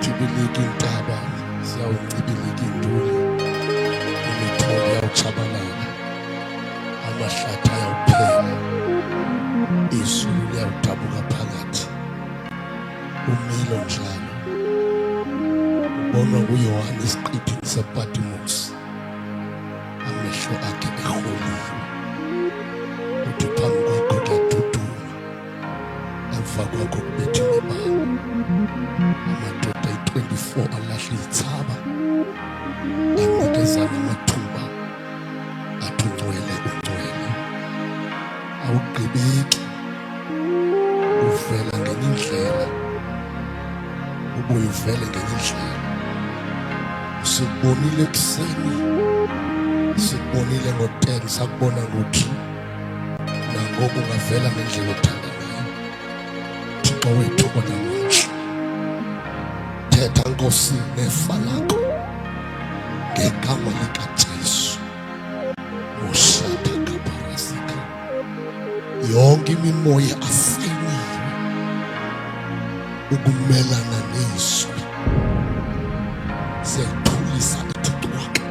Siyawujibilika intaba, siyawuncibilika induli, imithombo yawutshabalala, amahlathi ayawuphela, izulu liyawudabuka phakathi. Umilo njalo ubonwa nguYohane esiqithini sePatmos, amehlo akhe eholiwe, uthi phambi kwakho kuyaduduma, emva kwakho kubetha imibane. Amadoda ayi-24 alahla izithaba, anikezana amathuba athi ungcwele, ungcwele. Awugqibeki, uvela ngenye indlela, ubuye uvele ngenye indlela. Sikubonile ekuseni, sikubonile ngo-10, sakubona ngo-2, nangoku ungavela ngendlela othanda ngayo. Thixo wethu onamandla, thetha Nkosi nefa lakho ngegama likaJesu. Moshata kaparasika, yonke imimoya asayiniwe ukumelana nezwi siyayithulisa iThixo wakhe.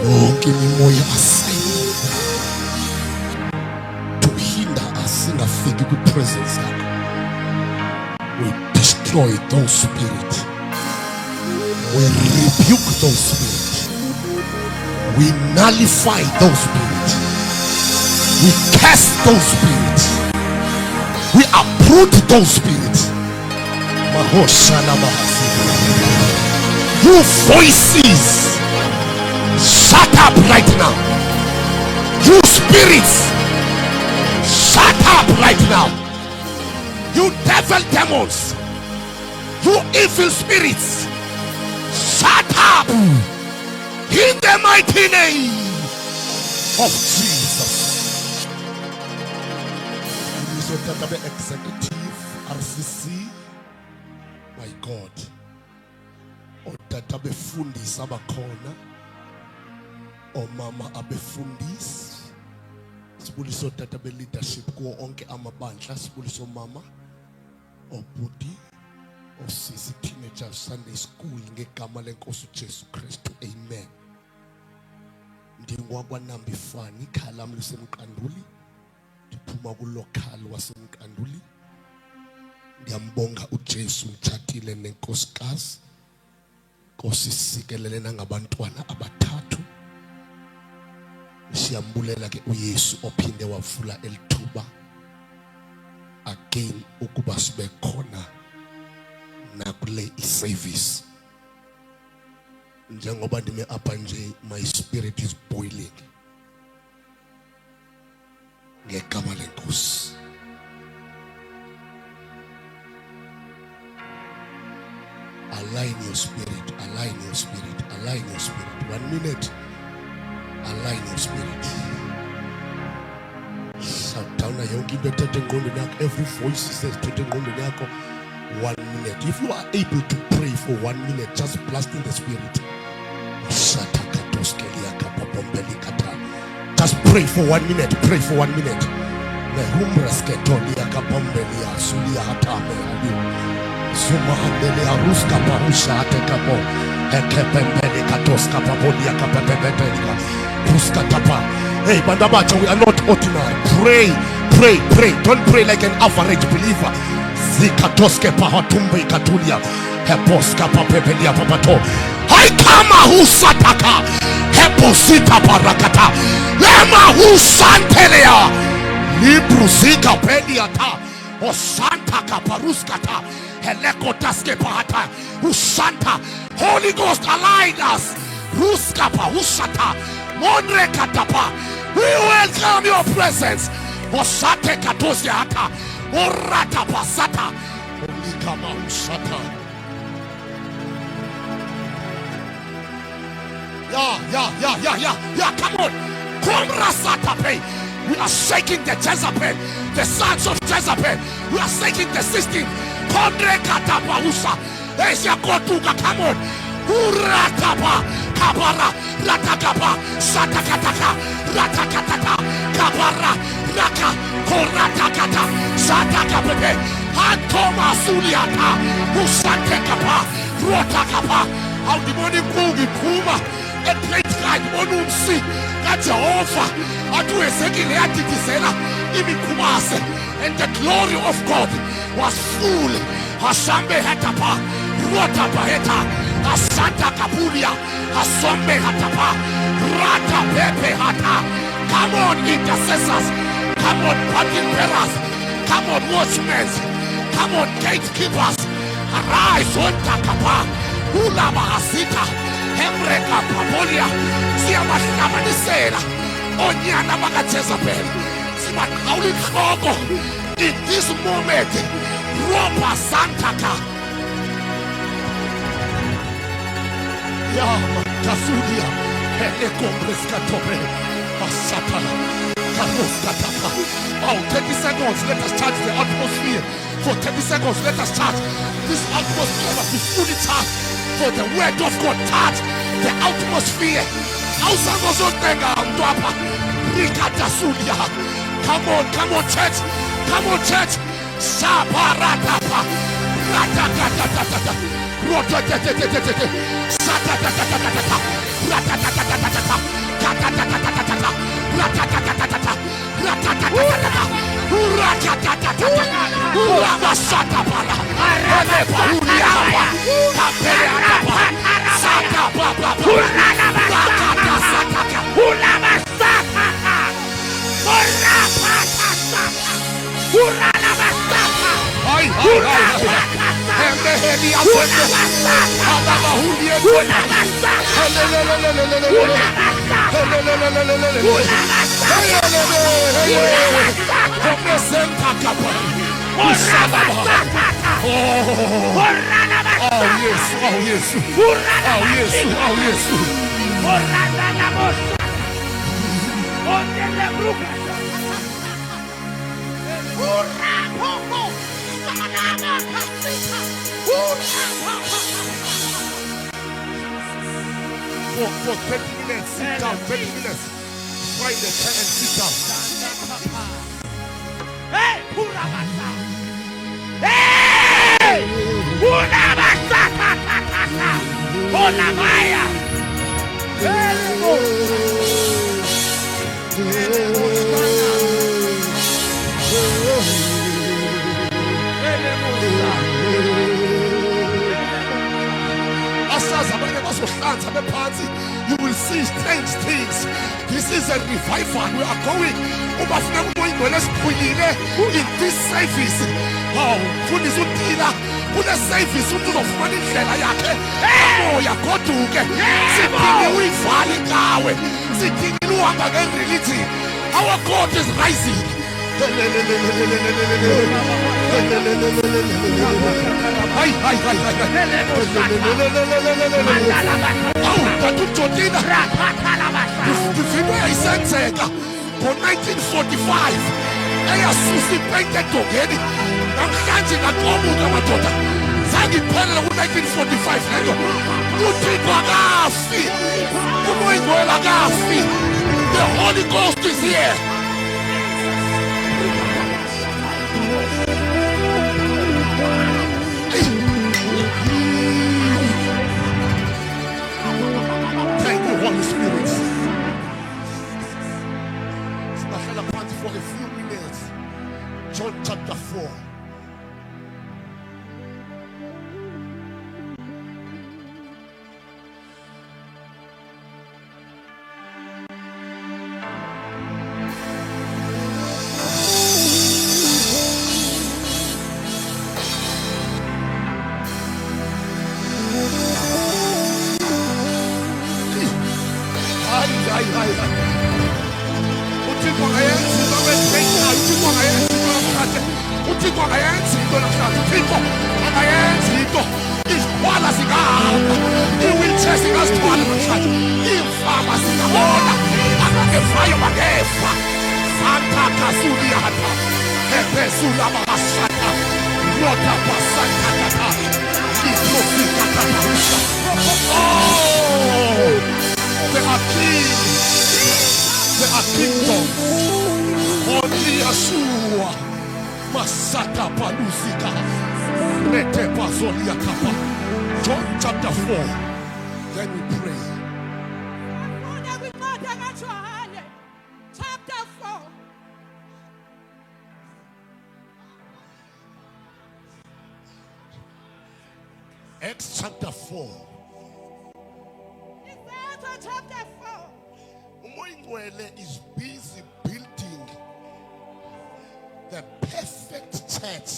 Yonke imimoya asayiniwe to hinder us singafiki kwi-presence yakho. We destroy those spirits. We rebuke those spirits. We nullify those spirits. We cast those spirits. We uproot those spirits. You voices, shut up right now. You spirits, shut up right now. You devil demons, you evil spirits, shut up in the mighty name of Jesus. Executive RCC, my God, otata befundisa bakhona, omama abefundisi, sibuliso otata be leadership kuwo onke amabandla, sibuliso mama, obudi, osisi teenagers Sunday school ngegama lenkosi uJesu Kristu, amen. Ndingwakwa Nambifani, ikhala lami lisemqanduli, ndiphuma kulokhali wasemqanduli. Ndiyambonga uJesu mtshatile nenkosikazi, Nkosi sikelele nangabantwana abathathu. Siyambulela ke uYesu ophinde wavula elithuba again ukuba sibe khona nakule iservice. Njengoba ndime apha nje, my spirit is boiling ngegama lenkosi. Align your spirit, align your spirit, align your spirit. 1 minute, align your spirit. Shout down na yonke into ethethe engqondweni yakho. Every voice says ethethe engqondweni yakho. 1 minute. If you are able to pray for 1 minute, just blast in the spirit. Just pray for 1 minute. Pray for 1 minute. Hey, Bandabacha, we are not ordinary. Pray, pray, pray. Don't pray like an average believer. Zikatoske pahatumbe katulia. Heposka papepelia papato. Haikama husataka. Heposita parakata. Lema husantelea. Libruzika pediata. Osanta kaparuskata. Helekotaske pahata. Usanta. Holy Ghost align us. Ruskapa usata. Monre katapa. We welcome your presence. Osate katosia hata. Orata pasata. Olikama usata. Yeah, come on. Kumra satape. We are shaking the Jezebel, the sons of Jezebel. We are shaking the system. Kondre katapa usa. Esia kotuka, come on. Uratapa. Kabara. Ratakapa. Satakataka. Ratakataka. Kabara. Raka Koratakata Satakapepe Antoma Suliata Usatekapa Rotakapa How demonic Kugi Kuma a great light Onumsi Jehovah Atu Ezekiel Atitisela Imikumase and the glory of God was full. Hasambe Hatapa Rotapa Heta Asanta Kapulia Asombe Hatapa Rata Pepe Hata. Come on, intercessors. Come on, party bearers. Come on, watchmen. Come on, gatekeepers. Arise, Ontakapa, Ulama Asita, Hemreka Papolia, Siamashamanisela, Onyana Magachezabel, Simakaulit Hogo. In this moment, Ropa Santaka, Yama Kasudia, Elekombreskatope, Asatana. Oh, 30 seconds, let us charge the atmosphere. For 30 seconds, let us charge. This atmosphere must be fully charged. For the word of God, charge the atmosphere. Come on, church. Come on, church. Sabaratapa. Ratatatata. Rotatatata. Satatatata. Ratatatata. Ratatatata. Ratatatata. Ratatatata. Ratatatata. Urabasatapara. Elepauriapa. Kapeleapa. Satapapa. Ratatatata. Urabasatata. Urabasatata. Urabasatata. Ay. Emeheli asende. Alabahulie. For 20 minutes, sit down, 20 minutes. Find the pen and sit down. Hey, Purabasa! Hey! Purabasa! Purabaya! You will see strange things. This is a revival. We are going in this service. Oh, kuna service uzofumana indlela yakhe emoya goduke sidinga uyivale ngawe sidinga uhamba ngereligion. Our God is rising. Ngo-1945 eyasusipenke dogeni namhlanje ngaqomuka madoda zange iphelele ku-1945 leyo. uThixo akafi, umoya ingcwele akafi. The Holy Ghost is here. Thank you, Holy Spirit. For a few minutes, John chapter 4. There are kingdoms. Yeshua Masaka Palusika Rete Pazolia Kapa. John chapter 4. Then we pray. Chapter 4. Acts chapter 4. Chapter 4. Umoingwele is busy building the perfect church.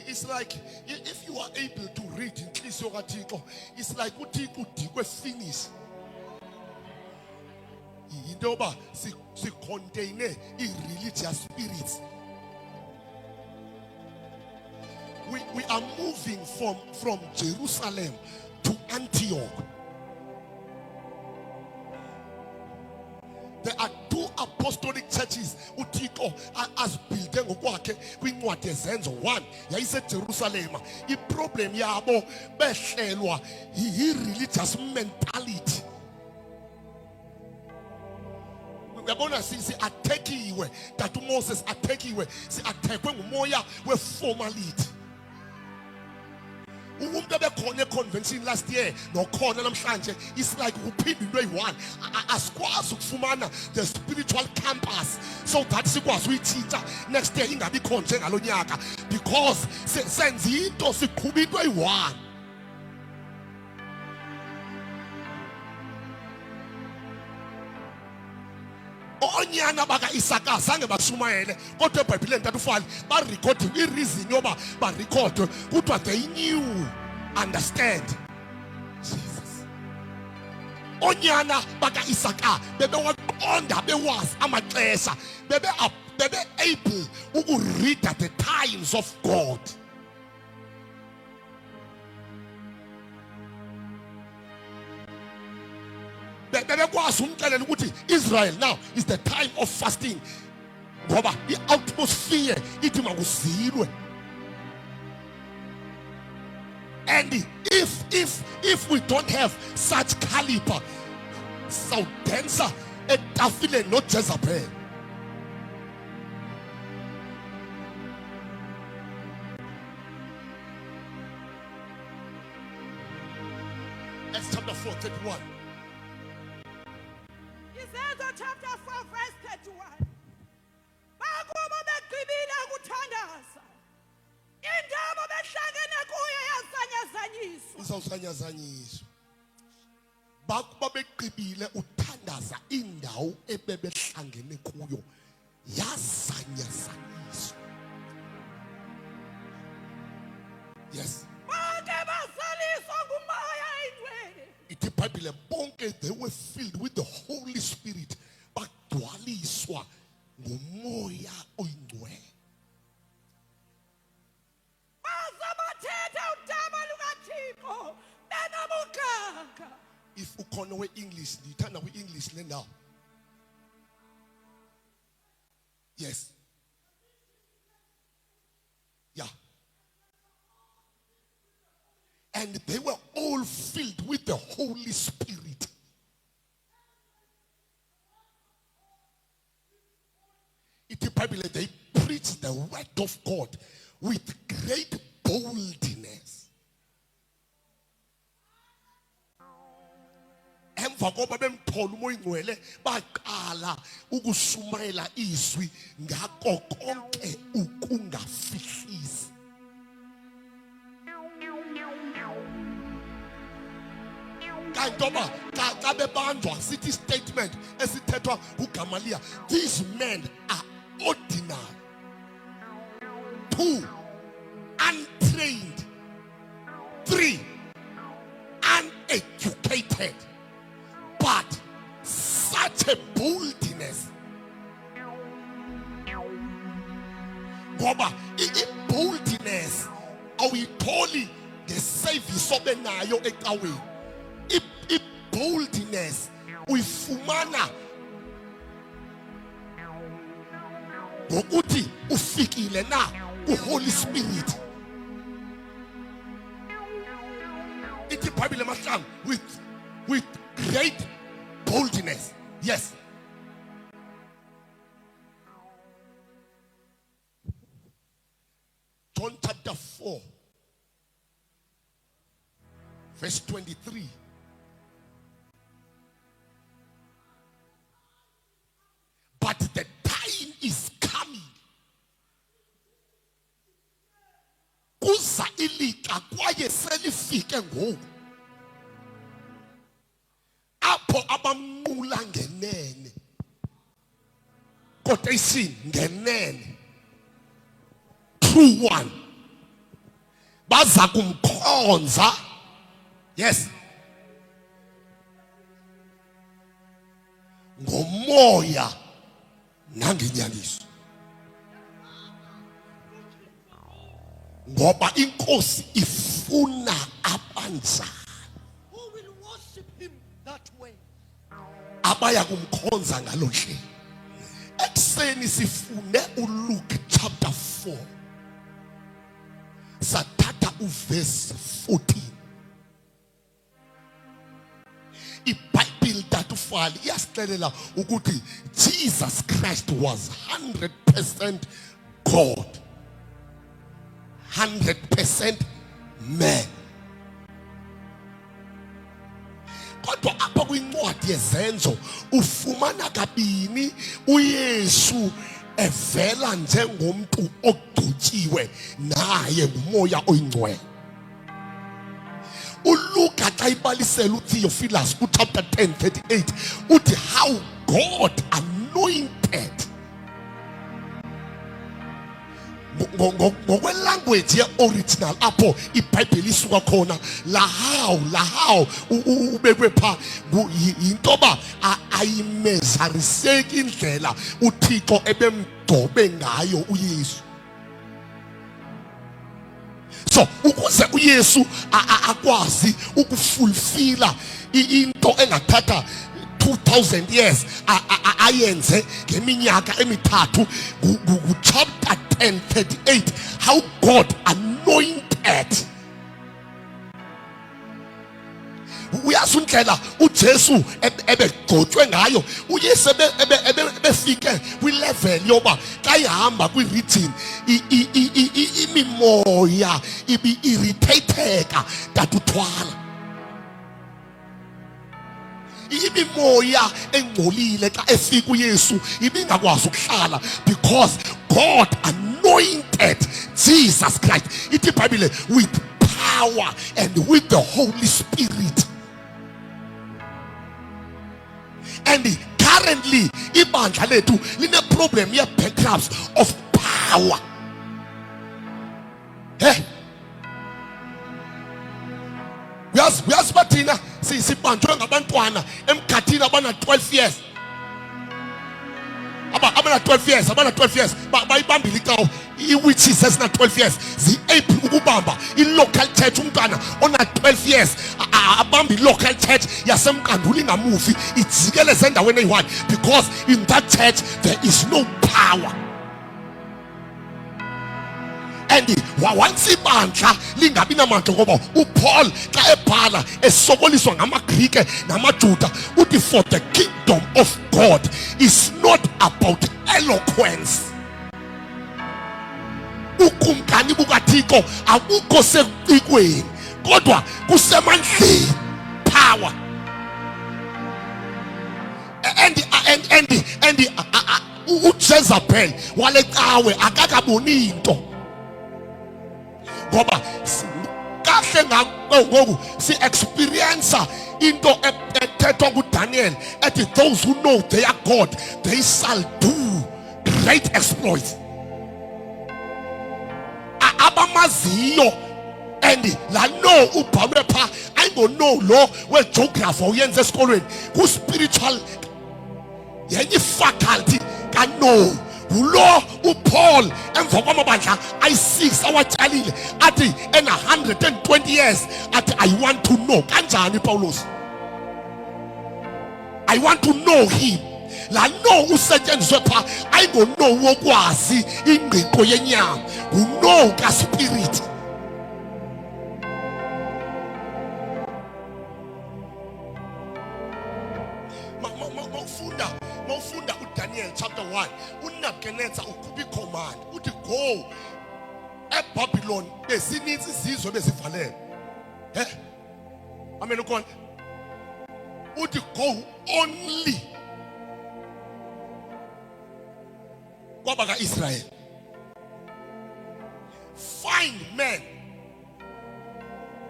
It's like if you are able to read in Kisogatico, it's like we finish. Indoba si contain religious spirits. We are moving from Jerusalem to Antioch. There are two apostolic churches utiko as building okwakhe kwincwadi ezenzo. One yayise Jerusalem. Iproblem yabo behlelwa yi-religious mentality. Uyabona si-attack-iwe that uMoses attack-iwe, si-attack-we ngumoya we-formality. Umuntu bekhona econvention last year nokhona namhlanje, it's like uphinde into eyi-one. Asikwazi ukufumana the spiritual campus so that sikwazi uyitshitsha next year ingabi khona njengalo nyaka, because senza into siqhuba into eyi-one. Onyana baka Isaka zange bashumayele kodwa eBhayibhelini ntatufali barekhode ireason yoba barekhode kuthiwa they knew, understand. Jesus. Onyana baka Isaka bebewaqonda bewazi amaxesha, bebe able ukuread at the times of God. Israel now is the time of fasting. The atmosphere and if we don't have such caliber, so denser a tafile not Jezebel. Acts chapter 4, 31. Chapter 4, verse 31. Bakuba begqibile ukuthandaza. Indaba behlangene kuyo yazanyazanyiswa. Uzawusanyazanyiswa. Bakuba begqibile uthandaza indawo ebebehlangene kuyo yazanyazanyiswa. Yes. Ithi iBhayibhile bonke they were filled with the Holy Spirit, bagcwaliswa ngumoya oyingcwele. If ukhona we-English, ndithanda kwi-English le ndawo. Yes. Yeah. And they were all filled with the Holy Spirit. In the Bible, they preached the word of God with great boldness. Emva koba bemthola umoyingcwele baqala ukushumayela izwi ngakho konke ukungafihlisi. City statement esithethwa uGamaliel. These men are ordinary. 2, untrained. 3, uneducated. But such a boldness. Ngoba boldness awuyitholi ngesavice sobenayo ecaweni. Boldness uyifumana ngokuthi ufikile na uHoly Spirit. Ithi iBhayibhile mahlangu with great boldness. Yes. 4 verse 23. But the time is coming. Kuza ilika kwaye selifike ngoku. Apho abamnqula ngenene. Quotation ngenene. True one. Baza kumkhonza. Yes. Ngomoya nangenyaniso. Ngoba inkosi ifuna abanjani. Who will worship him that way? Abaya kumkhonza ngalo nje. Ekseni sifune uLuke chapter 4. Sathatha uverse 14. iBhayibheli datufali iyasixelela ukuthi Jesus Christ was 100% God, 100% man. Kodwa apha kwincwadi yezenzo ufumana kabini uYesu evela njengomuntu ogcotyiwe naye ngumoya oyingcwele. uLuka xa ibalisela uTheophilus chapter 10:38 uthi how God anointed. Ngokwelanguage ye-original apho iBhayibheli isuka khona la how ubekwe pha yintoba ayimezariseki indlela uThixo ebemgcobe ngayo uYesu. So ukuze uYesu akwazi ukufulfilla into engathatha 2000 years ayenze ngeminyaka emithathu chapter 10:38 how God anointed. Uyasundlela uJesu ebegcotshwe ngayo uYesu ebefike kwilevel yoba xa ihamba kwiregion imimoya ibi irritateka datuthwala. Imimoya engcolile xa efika uYesu ibingakwazi ukuhlala because God anointed Jesus Christ. Ithi iBhayibheli with power and with the Holy Spirit. And currently ibandla lethu line problem ye backups of power. Uyazi bathina sibanjwe ngabantwana emkhathini abana 12 years. Abana 12 years, abana 12 years bayibambile ikawo iwitches esina 12 years zi-able ukubamba i-local church. Umntwana ona 12 years abamba i-local church yasemkanduli ngamuvi ijikeleze endaweni eyi-1 because in that church there is no power. And once ibandla lingabi namandla ngoba uPaul xa ebhala esokoliswa ngamaGrike namaJuda uthi for the kingdom of God is not about eloquence. Ukumkani bukaThixo akukho secikweni kodwa kusemandleni, power. And uJezebel walecawe akakaboni into ngoba kahle ngoku si experience into ethethwa kuDaniel ethi those who know their God they shall do great exploits. Abamaziyo and la no ubhalwe pha ayingono lo wegeography uyenze esikolweni ku spiritual yenye faculty kano ulo uPaul emva kwamabandla ayi6 awatshalile athi ena 120 years athi I want to know kanjani Paulus, I want to know him. La no usetshenziswe pha ayingono wokwazi ingqiqo yenyama uno ka spirit. Mawufunda uDaniel chapter 1 uNebukadnezar ukhupha icommand uthi go eBabylon besinitsi izizwe bezivalele. Amen ukhona. Uthi go only kwabaka Israel. Find men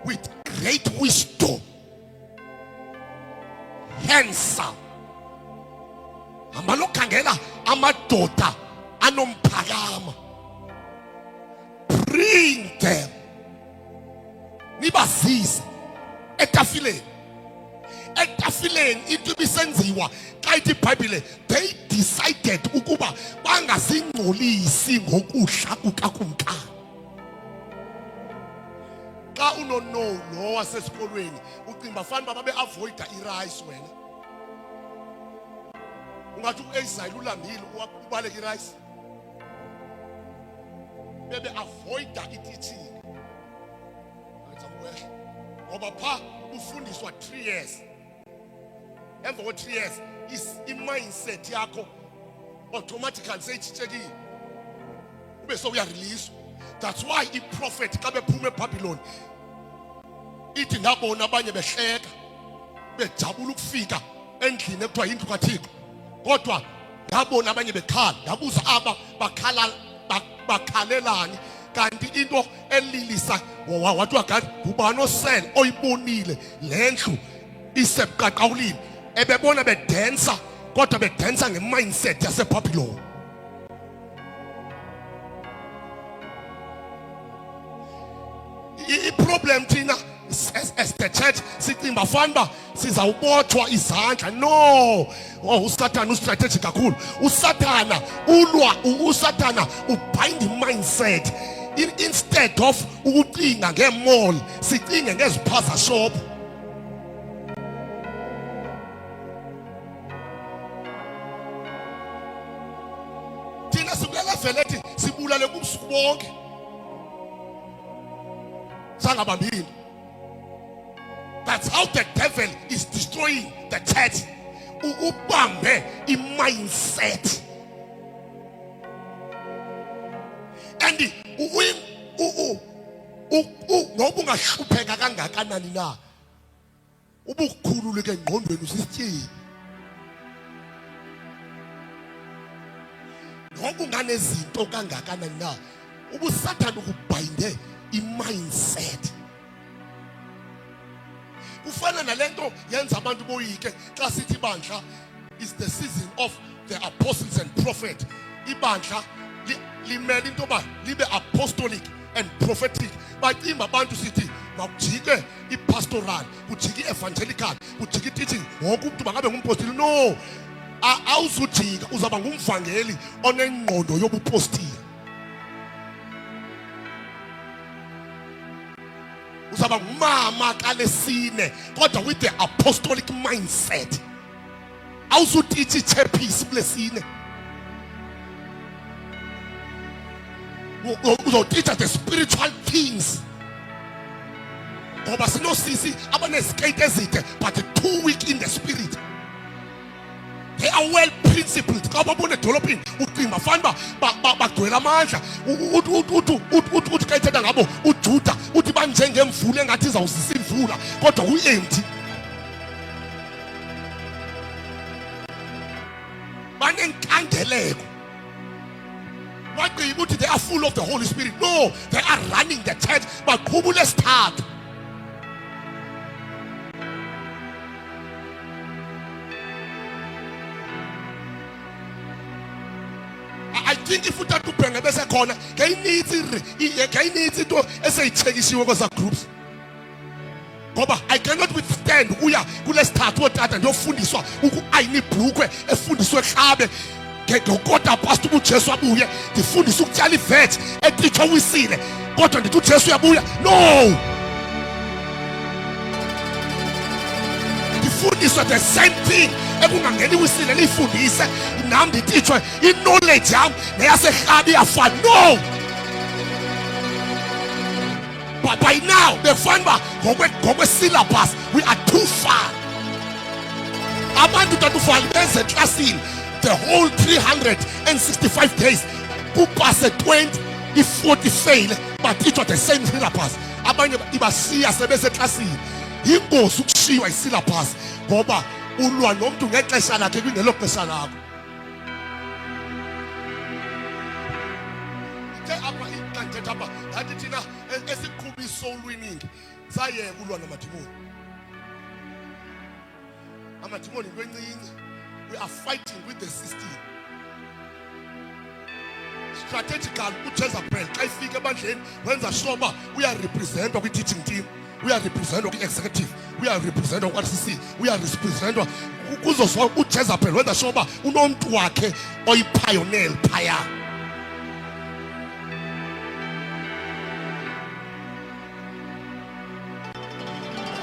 with great wisdom, handsome. Amalokhangela amadoda anomphakama. Bring them. Nibazise etafileni. Etafileni into bisenziwa xa ithi iBhayibhile they decided ukuba bangazingcolisi ngokudla kukakumkani. Xa unono lo wasesikolweni ucinga bafana babe avoida irice wena. Ungathi uEsayile ulambile ubaleka irice. Bebe avoida i-teaching. Ngoba pha ufundiswa 3 years. Emva kwe 3 years i-mindset yakho automatically seyitshintshekile. Ube so uyarelease. That's why i-prophet xa bephuma eBabylon ithi ndabona abanye behleka bejabula ukufika endlini ekuthiwa yindlu kaThixo. Kodwa ndabona abanye bekhala. Ndabuza aba bakhalelani kanti into elilisa wathi wakati ubani osele oyibonile lendlu isebuqaqawulini ebebona bedansa kodwa bedansa ngemindset yaseBabylon. I-problem thina as the church sicinga bafana sizawubothwa izandla. No, uSathana ustrategic kakhulu. uSathana ulwa uSathana ubind mindset. Instead of ukucinga ngemall sicinge ngeziphaza shop. Thina sikulela velethi sibulale kubusuku bonke sangabambini. That's how the devil is destroying the church. Ubambe i-mindset. And ngoba ungahlupheka kangakanani na ubukhululeke engqondweni usisityebi. Ngoba unganezinto kangakanani na ubuSathane ukubhayinde i-mindset. Ufana nalento yenza abantu boyike xa sithi ibandla is the season of the apostles and prophet. Ibandla limele into ba libe apostolic and prophetic. Bacinga abantu sithi makujike ipastoral, kujike evangelical, kujike teaching wonke umuntu bangabe ngumpostoli. No, awuzujika uzaba ngumvangeli onengqondo yobupostili. Uzaba ngumama kalesine kodwa with the apostolic mindset. Awuzuteach ichepisi kulesine. Teach the spiritual things. Ngoba sinosisi abanezikate ezide but too weak in the spirit. They are well principled. Xa babona edolophini ucinga bafana bagcwele amandla. Uthi xa ithetha ngabo uJuda uthi banjengemvula engathi izawusisa imvula kodwa uempty. Banenkangeleko. Bagqiba uthi they are full of the Holy Spirit. No, they are running the church. Baqhubule esithathu. I think if uthatha ubhenge bese khona ngayinithi into eseyithekishiwe kweza groups. Ngoba I cannot withstand uya kulesithathu otata ndiyofundiswa ayini ibhlukwe efundiswe ehlabe ngekota pastor uJesu abuye ndifundisa ukutyala ivet etitsho wisile kodwa ndithi uJesu uyabuya. No, ndifundiswa the same thing ekungangeni wisile lifundise nam ndititshwe i-knowledge yam neyasehlabi iyafana. No, but by now befana ngokwe-syllabus we are too far. Abantu tatufana benze eklasini the whole 365 days kupase 20 i-40 fail but teachwa the same syllabus. Abanye ibasiya sebeseclassini. Ingozi ukushiywa isyllabus ngoba ulwa nomuntu ngexesha lakhe kwingelo xesha lakho. Apha iqanthetha apha ngathi thina esiqhuba i-soul winning sayeka ulwa namadimoni. Amadimoni into encinci. We are fighting with the system. Strategical uJezebel xa ifika ebandleni wenza sure uba uyarepresentwa kwi-teaching team, uyarepresentwa kwi-executive, uyarepresentwa kwa-RCC, uyarepresentwa kuzo zonke. uJezebel wenza sure uba unomntu wakhe oyi-pioneer phaya.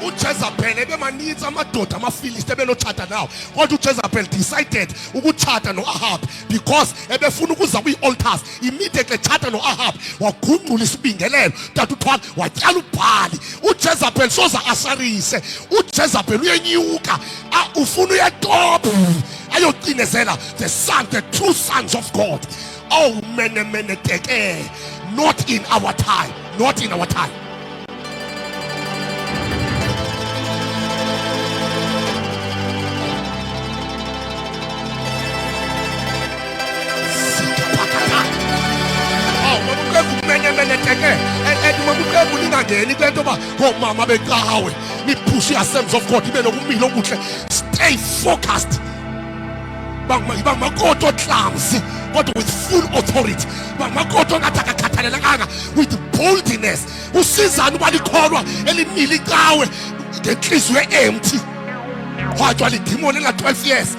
uJezebel ebemanintsi amadoda amaFilisti ebenotshata nawo, kodwa uJezebel decided ukutshata noAhab because ebefuna ukuza kwi-altars. Immediately tshata noAhab wagungqula isibingelelo tata uthwala watyala uBhali. uJezebel soze asharise. uJezebel uyenyuka ufuna uyetopa ayocinezela the true sons of God. Oh mene teke, not in our time, not in our time. Stay focused. With full authority. With boldness. Usizana balikholwa elimili kawe ngenhliziyo empty. Wathi walidimoni la 12 years.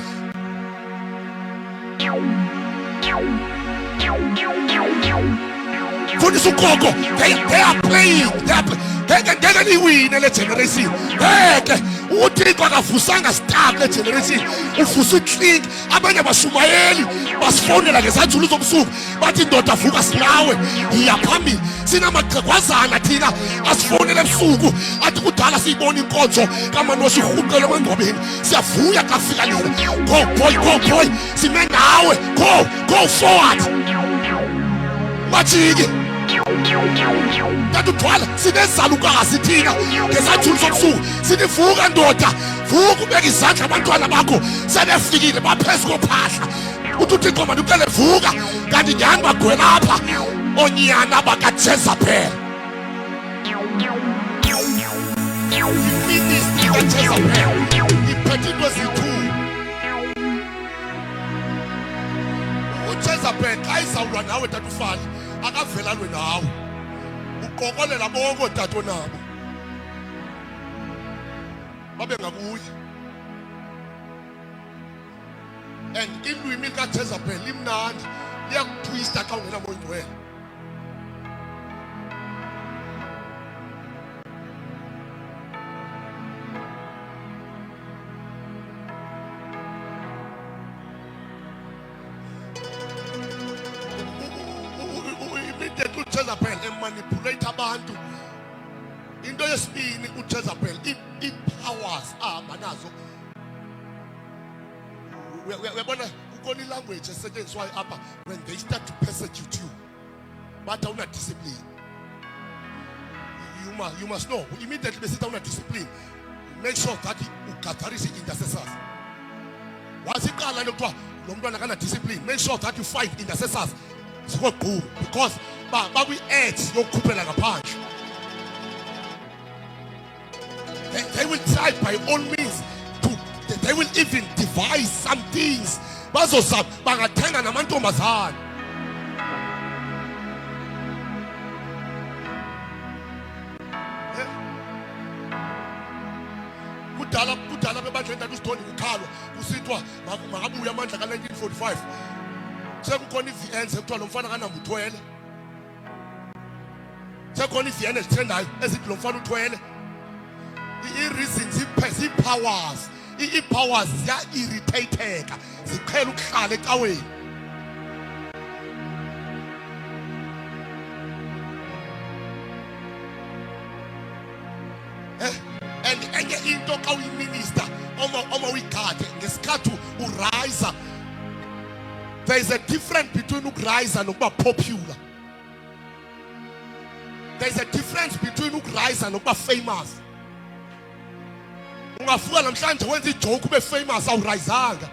Fundisa ugogo, they are playing. Ngeke niwine le generation. Ngeke uThixo akavusanga star le generation. Uvusa uClink. Abanye abashumayeli basifonela ngesathulu zobusuku bathi indoda vuka sinawe. Iya phambili sinamagqwazana thina asifonele ebusuku athi kudala siyibona inkonzo kaManoshi ihuqele kwengcobeni. Siyavuya xa fika lena. Go boy, sime nawe. Go forward. Majiki Tatuthwala sinezalukazi thina ngesathulu sobusuku sinivuka ndoda vuka ubeka izandla abantwana bakho sebefikile baphezu kophahla uthi uThixo manje ucele vuka kanti nyani bagwela apha onyana bakaJezebel. Iministry kaJezebel iphethe into eziyi-2. uJezebel xa izawulwa nawe tatufali akavelalwe nawe uqokolela bonke otato nabo babe ngakuye. And ilwimi kaJezebel limnandi liyakutwista xa ungena moya ngcwele. uJezebel emanipulate abantu. Into yesibini uJezebel i-powers ahamba nazo. Uyabona ukona ilanguage esetshenziswayo apha when they start to persecute you but awuna discipline. You must know immediately besithi awuna discipline, make sure that ugatharise intercessors. Wasiqala lokuthiwa lo mntwana kana discipline, make sure that you fight intercessors. Because bakwi-edge yokukhuphela ngaphandle. They will try by all means they will even devise some things. Bazozama bangathenga namantombazana. Kudala bebandleni tatusithoni ukhalwa kusithwa makabuye amandla ka-1945. Sekukhona iVN sekuthiwa lo mfana kanamba uthwele. Sekukhona iVN ezithendayo ezithi lo mfana uthwele. I-reasons ii-powers ii-powers ziya-irritatheka ziqhela ukuhlala ecaweni. And enye into xa uyiminister oma uyigade ngesikhathi urayisa. There is a difference between ukurayisa nokuba popular. There's a difference between ukurise and ukuba famous. Ungafuka namhlanje wenza ijoke ube famous awurisanga.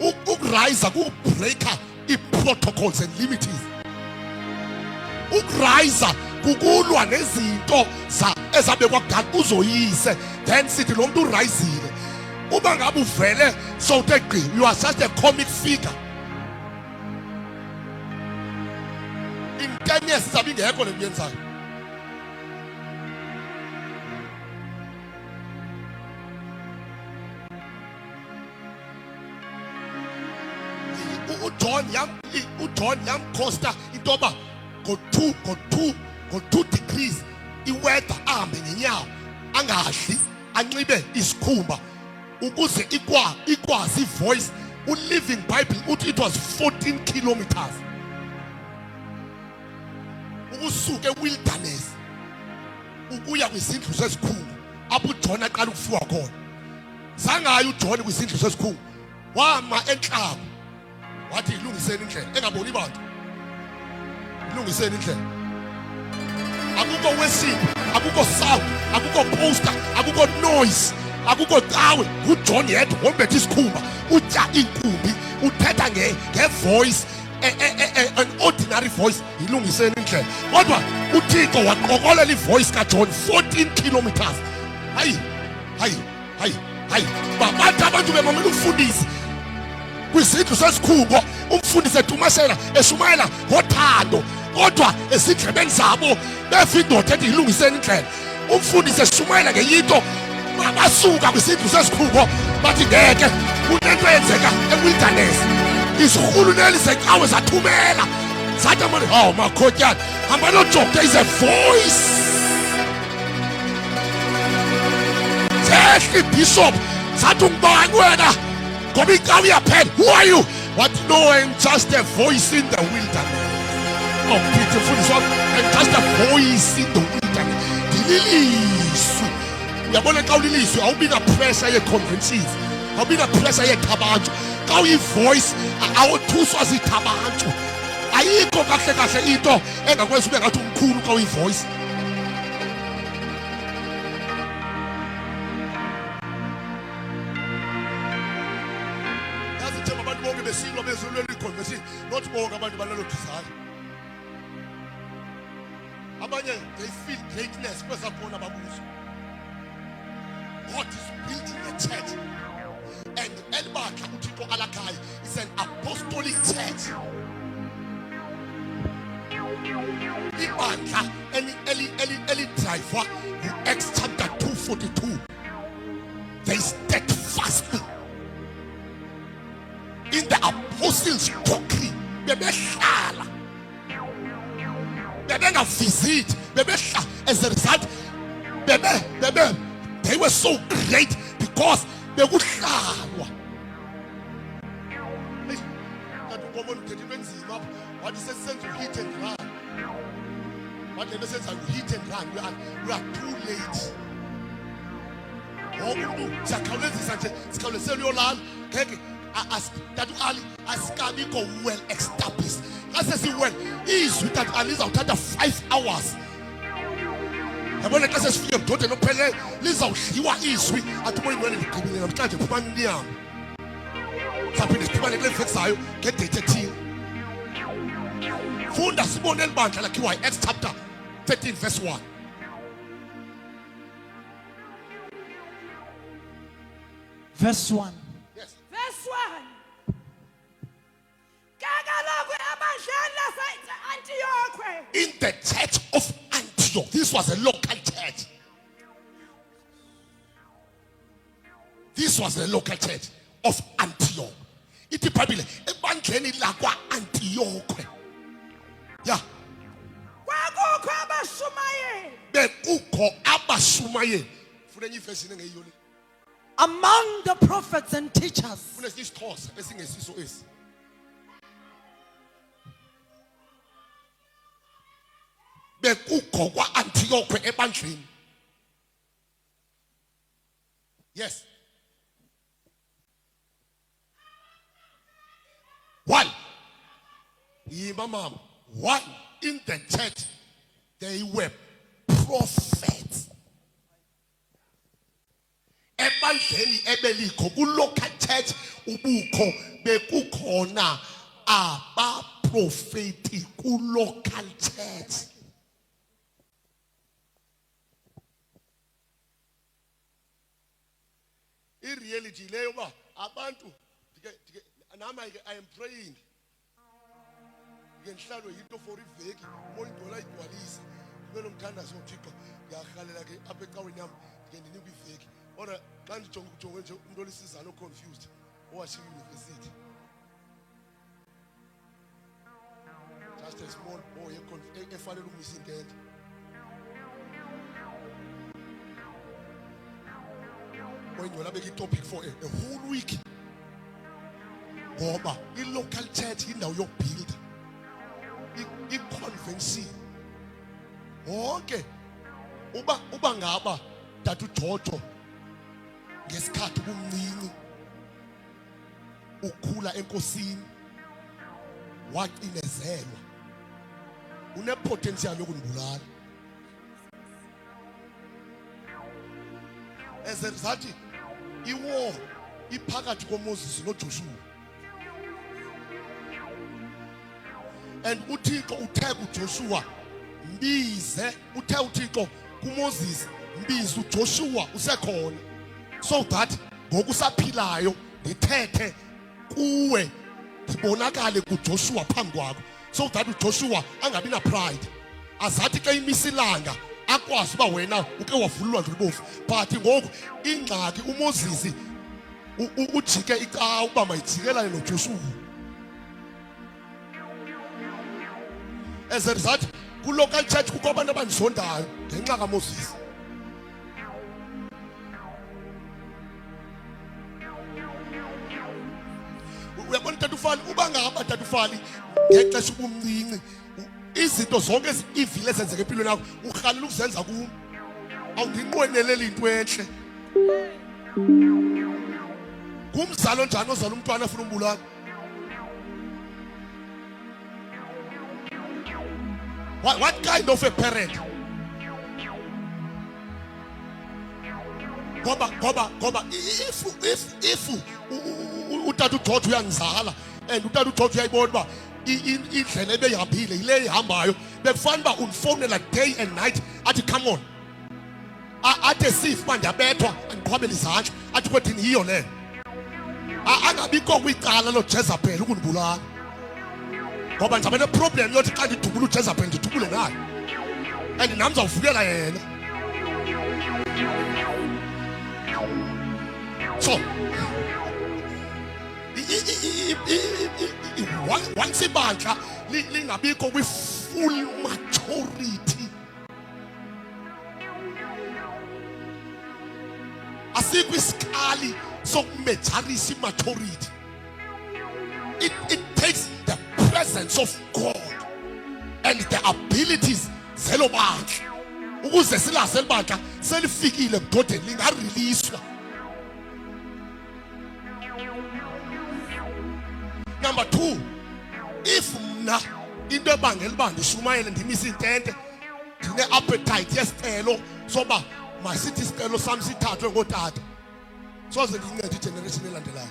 Ukurise ukubreaka i-protocols and limits. Ukurise kukulwa nezinto ezabekwa kudala uzoyise, then sithi lo muntu urisile. Uba ngabe uvele so uthe you are such a comic figure. In 10 years sabi ngekho le kuyenzayo. uJohn yamcosta intoba go 2 degrees iweather ahambe ngenyawo angahli anxibe isikhumba ukuze ikwazi ivoice. Living Bible uthi it was 14 kilometers ukusuka ewilderness ukuya kwisindlu sesikhulu apho uJohn aqala ukufuwa khona. Sangayo uJohn kwisindlu sesikhulu wama enhlaba wathi ilungiseni indlela engaboni bantu, ilungiseni indlela. Akukho worship, akukho sound, akukho poster, akukho noise, akukho cawe. uJohn yedwa wombethe isikhumba utya inkumbi uthetha ngevoice, an ordinary voice. Ilungiseni indlela. Kodwa uThixo waqokolela ivoice kaJohn 14 kilometers. Hayi babantu abantu bemamela umfundisi kwisindlu sesikhubo, umfundisi etumashela eshumayela ngothando, kodwa esidlebeni zabo befa indoda ethi ilungiseni indlela. Umfundisi eshumayela ngeyinto basuka kwisindlu sesikhubo bathi ngeke kunento eyenzeka ewilderness. Izirhuluneli zecawe zathumela zathi amane hawu makhotyana hamba noJohn, there is a voice. Sehli bishop zathi ungibani wena ngoba inkawu iyaphela. Who are you? What? No, I'm just a voice in the wilderness. Oh, beautiful song. I'm just a voice in the wilderness. Dililizwi. Uyabona xa ulilizwi awubi na pressure ye-conventions, awubi na pressure yethabantu. Xa uyi-voice awuthuswa zithabantu. Ayikho kahle kahle into engakwenza ube ngathi umkhulu xa uyi-voice. Besilwa bezolweni iconvention, not bonke abantu balalo desire. Abanye they feel greatness kwesakona babuzo. God is building a church, and elibakha uThixo alakhayo is an apostolic church. Ibandla eli driver in Acts chapter 2:42. They steadfastly in the apostles' doctrine. Bebehlala, bebengavisit, bebehlala. As a result, they were so great because bekuhlalwa. What is the sense of hit and run? What is the sense of hit and run? We are too late. That Ali asikabikho well established. Kasi well izwi that Ali izawuthatha 5 hours. Yabona xa sesifike mdode nophele lizawudliwa izwi athi moya ingcwele ligqibile namhlanje phuma inyama. Saphinde siphumane kule veksayo ngedate ethile. Funda sibone elibandla lakhiwa Acts chapter 13 verse 1. Verse 1. Yes. Verse 1. Kakaloku ebandleni lase-Antioch. In the church of Antioch. This was a local church. This was a local church of Antioch. Ithi iBhayibhile ebandleni lakwa Antioch. Yeah. Kwakukho abashumayeli. Bekukho abashumayeli. Funa enye iverse engeyiyo le. Among the prophets and teachers. Funa isixhosa esingesiso esi. Bekukho kwa Antioch ebandleni. Yes. One. One in the church They were prophets. Ebandleni ebelikho ku-local church ubukho bekukhona abaprofeti ku-local church. I-reality leyo ba abantu I am praying. Ngihlalo yinto for iveki moyindola igcwalisa kube nomthandazo uThixo ngiyahalela ke apha ecaweni yami ke ndinika iveki ora xa ndijonge nje umuntu olisizana confused owashiya university just a small boy efanele ukumisa intente moyindola beke topic for a whole week ngoba i-local church indawo yokubuild i-convention wonke uba ngaba Tata uJojo ngesikhathi kumncinci ukhula enkosini wacinezelwa unepotential yokundibulala as a result iwar iphakathi koMoses noJoshua and uThixo uthe kuJoshua mbize uthe uThixo kuMoses mbize uJoshua usekhona so that ngokusaphilayo ndithethe kuwe ndibonakale kuJoshua phambi kwakho so that uJoshua angabi na pride azathi xa imisilanga akwazi uba wena uke wavululwa ngelibofu but ngoku ingxaki uMoses ujike icawa uba mayijikelane noJoshua. As a result, ku-local church kukho abantu abandizondayo ngenxa kaMoses. Uyabona Tatufali uba ngaba Tatufali ngexesha ubumncinci izinto zonke ivile ezenzeka empilweni yakho urhalela ukuzenza kum awundinqweneleli into entle kumzalo njani ozala umntwana afuna umbulala. What kind of a parent? Goba if uTata uJojo uyangizala and uTata uJojo uyayibona uba indlela ebeyihambile yile ihambayo bekufanele uba undifonela day and night athi come on athe sif uba ndiyabethwa andiqhwabela izandla athi kwethini yiyo leyo angabikho kwicala loJezebeli ukundibulala ngoba ndizabe neproblem yothi xa ndidubula uJezebeli ndidubule naye and nam ndizawuvukela yena. So once ibandla lingabikho kwi-full maturity asikho isikali sokumejarisa i-maturity. It takes the presence of God and the abilities zelo bandla ukuze silahle libandla selifikile kudodeni lingariliswa. Number 2, if mna into ebangela uba ndishumayele ndimisa intente ndine-appetite yesicelo soba masithi isicelo sam sithathwe ngootata soze ndincede igeneration elandelayo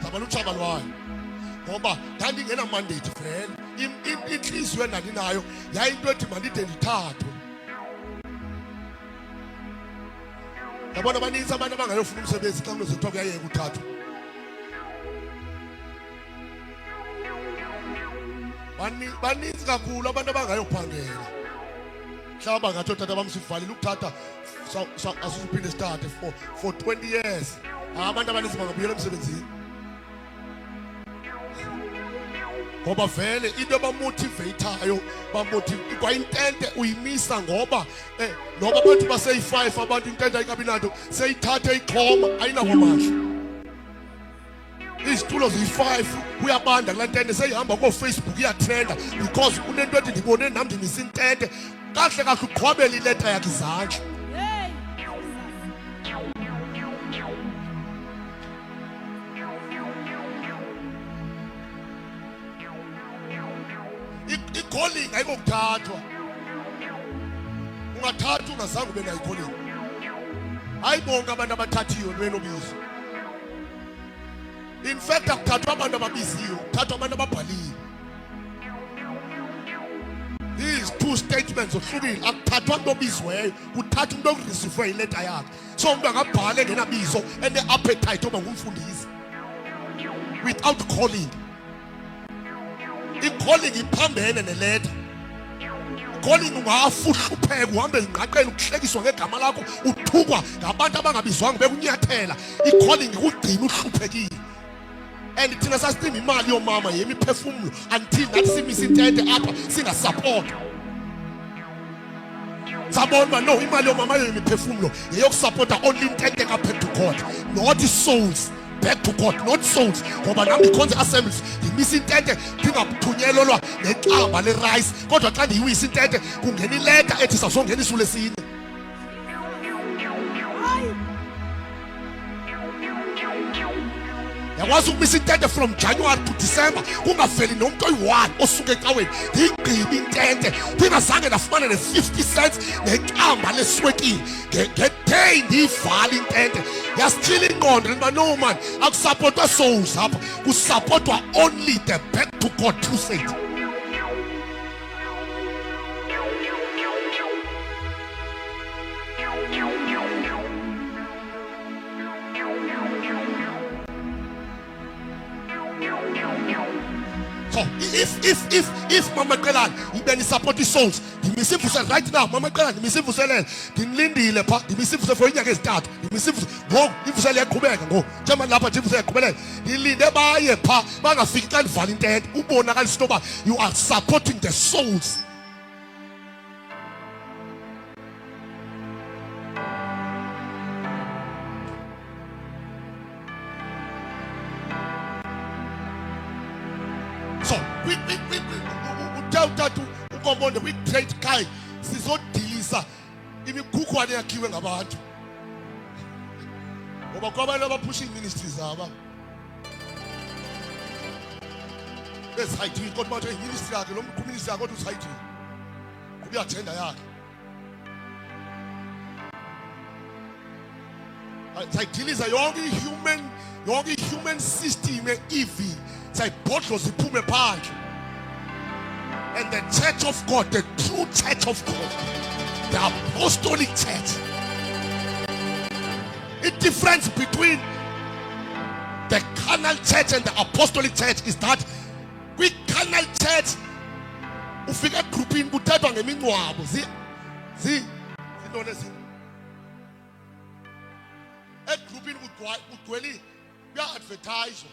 zaba lutshaba lwayo ngoba ndandingenamandate vele intliziyo endandinayo yayinto ethi mandide ndithathwe. Yabona abaninzi abantu abangayofuna umsebenzi xa kunozithiwa kuyayeka uthathwa. Baninzi kakhulu abantu abangayophangela mhlawumbi ngathi ootata bam sivalile ukuthatha asizuphinde starte for 20 years. Abantu abaninzi bangabuyela emsebenzini ngoba vele into bamotivathayo kwayintente uyimisa ngoba noba abantu baseyi-5 abantu intente ayikabinato seyithathe ixhoma ayinakwamandla. Izitulo ziyi-5 kuyabanda kula ntente seyihamba kooFacebook iyatrenda because unento ethi ndibone nam ndimisa intente kahle kahle uqhwabela ileta yakhe izandla. Calling ayikokuthathwa. Ungathatha ungazange ube nayo calling. Hayi bonke abantu abathathiwe benobizo. In fact akuthathwa abantu ababiziwe, kuthathwa abantu ababhaliwe. These two statements ohlukile. Akuthathwa umuntu obizweyo, kuthatha umuntu oreceive ileta yakhe. So umuntu akabhale ngenabizo ene-appetite oba ngumfundisi without calling. I-calling iphambene neleta. Calling ungafuhlupheka uhambe ngqaqeni ukuhlekiswa ngegama lakho uthukwa ngabantu abangabizwanga bekunyathela. I-calling ikugcina uhluphekile. And thina sasicima imali yomama yemiphefumulo until nathi simisa intente apha singasupport. Sabona uba no, imali yomama yemiphefumulo yeyokusupporta only intente ka-back to God, not souls. Back to God, not souls. Ngoba nami ikhonze assemblies ngimisa intente ndingabuthunyelelwa neqaba le-rice, kodwa xa ndiyiwisa intente kungena ileta ethi sazongena isule sine. Yakwazi ukumisa intente from January to December kungaveli nomuntu oyi-1 osuke ecaweni. Ndigqibe intente ndingazange ndafumana ne-50 cents neqamba leswekile. Ngeday ndiyivala intente yasithila ingqondo ndiba no man, akusupportwa souls apha, kusupportwa only the back to God crusade. So if Mama Qelani ibeni support souls, ndimisivuse right now. Mama Qelani ndimisivuselela, ndinilindile pha, ndimisivuse for inyanga ezithathu, ndimisivuse ngoku ivusele yaqhubeka ngoku njengoba lapha nje ivusele yaqhubeleka. Ndilinde baye pha bangafiki xa ndivala intente ubonakalisa into yoba you are supporting the souls. So we tell that ukombonde we trade kai sizodilisa imikhukhwane yakhiwe ngabantu. Ngoba kwabantu abapushing ministries aba besayithini kodwa manje iministry yakhe lo mkhumulisi yakhe kodwa usayithini kubuya agenda yakhe. Sayidiliza yonke human system evil. Sayibhodlo ziphume phandle. And the church of God, the true church of God, the apostolic church. The difference between the carnal church and the apostolic church is that with carnal church ufika groupini kuthethwa ngemingcwabo zintoni ezinto egroupini kugcwele kuya-advertise.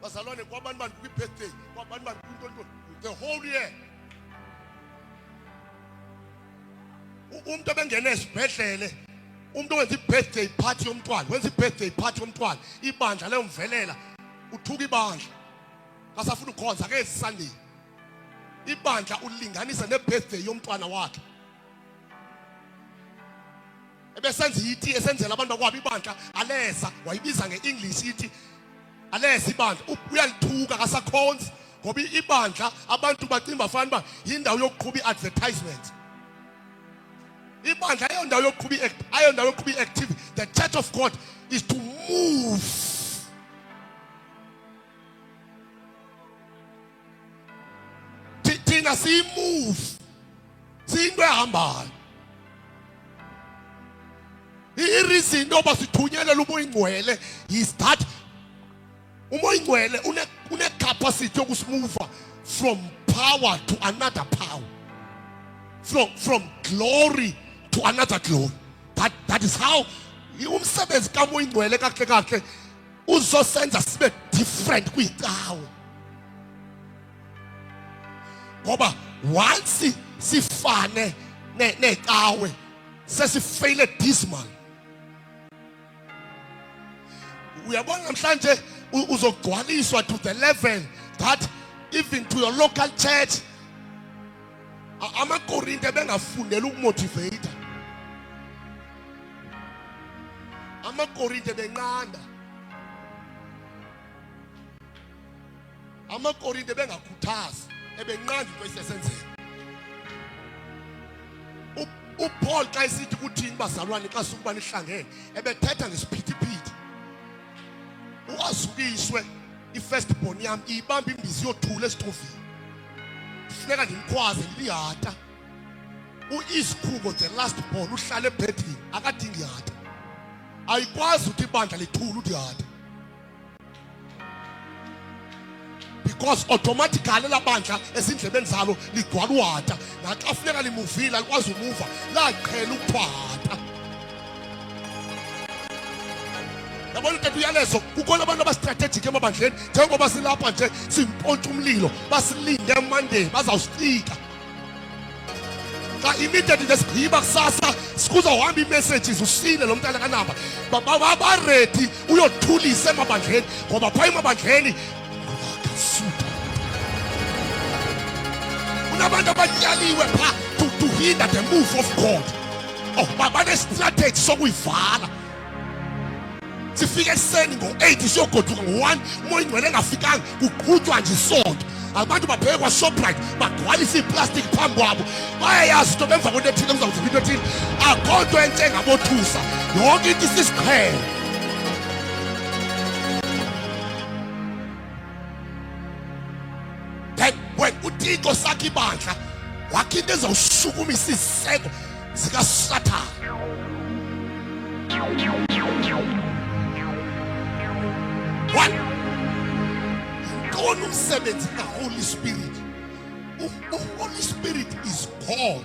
Bazalwane kwabantu bantu kwi-birthday, kwabantu bantu kwintoni the whole year. Umuntu obengena esibhedlele, umuntu owenza i-birthday party yomntwana, wenza i-birthday party yomntwana, ibandla leyomvelela, uthuka ibandla. Kasafuna ukhonza ke Sunday. Ibandla ulinganisa ne-birthday yomntwana wakhe. Ebesenza iti esenzela abantu bakwabo ibandla aleza, wayibiza nge-English ithi aleza ibandla uyalithuka kasakhonzi ngoba ibandla abantu bacimba fana uba yindawo yokuqhuba i-advertisement. Ibandla ayondawo yokuqhuba i-activity. The church of God is to move. Thina siyi-move, siyinto ehambayo. I-reason yoba sithunyelele umoya ingcwele is that umoya ingcwele une-capacity yokusimuva from power to another power, from glory to another glory. That is how umsebenzi kamoya ingcwele kahle kahle uzosenza sibe different kwicawe. Ngoba once sifane necawe sesifeyile dismal. Uyabona namhlanje uzogcwaliswa to the level that even to your local church amakorinte bengafundela ukumotivate. Amakorinte benqanda. amakorinte bengakhuthazi ebenqanda into esesenzeka. uPaul xa esithi kuthini bazalwane xa sukuba nihlangene ebethetha ngesiphithiphithi. Uwazukiswe ifirst born yami ibamba imbizi yothula esitovini. Funeka ndimkhwaze lihata. Uisikhubo the last born uhlala ebhedini akadingi hata. Ayikwazi ukuthi ibandla lethula uthi hata. Because automatically labandla ezindlebeni zalo ligcwala uhata. Naxa funeka limuvile alikwazi umuva laqhela ukuthwata. Yabona ukuthi uyalezo kukhona abantu abastrategic emabandleni njengoba silapha nje simpontsha umlilo basilinde eMonday bazawusika. Xa immediately lesigqiba kusasa sikuzawuhamba i-messages usile lo mntana kanamba baba ready uyothulisa emabandleni ngoba pha emabandleni unabantu abatyaliwe pha to hinder the move of God. Oh baba strategy sokuyivala. Sifike ekuseni ngo-8 siyogoduka ngo-1 umoya ingcwele engafikanga kuqhutywa nje isonto. Abantu babheke kwaShoprite bagcwalisa iiplastic phambi kwabo bayayazi into emva kwento ethile kuzawuvela into ethile. Akho nto entle ngabothusa yonke into isisiqhele. Then when uThixo sakhe ibandla wakhe into ezawushukumisa iziseko zikaSathane. What? Don't umsebenzi the Holy Spirit. Holy Spirit is God.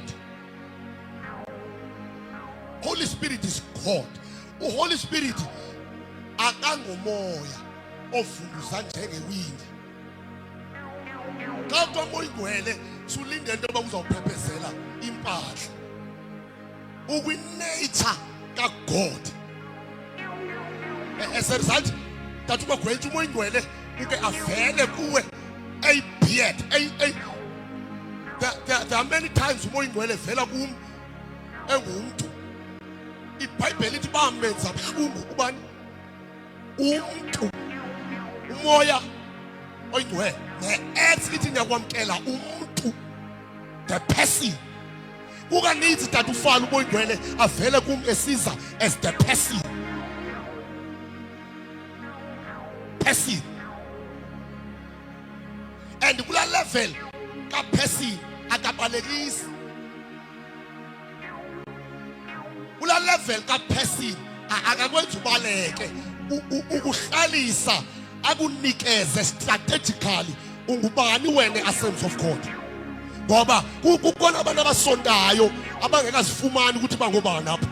Holy Spirit is God. Holy Spirit akangomoya ovunduza njengewindi. Xa umoya ingcwele sulinde into yoba uzawuphephezela impahla. Ukwi-nature kaGod. As a result, that ungagwetshi umoya ingcwele uke avele kuwe a beard. There are many times umoya ingcwele vela kum engumuntu. iBhayibheli lithi bamenza buhlungu ubani? Umuntu. Umoya oyingcwele ne-earth lithi niyakwamkela umuntu, the person. Kuka needs that ufala umoya ingcwele avele kum esiza as the person. Person. And kula level ka person akabalekisi. Kula level ka person akakwenza ubaleke ukuhlalisa akunikeze strategically ungubani wena essence of God. Ngoba kukhona abantu abasondayo abangekazifumani ukuthi bangobani apha.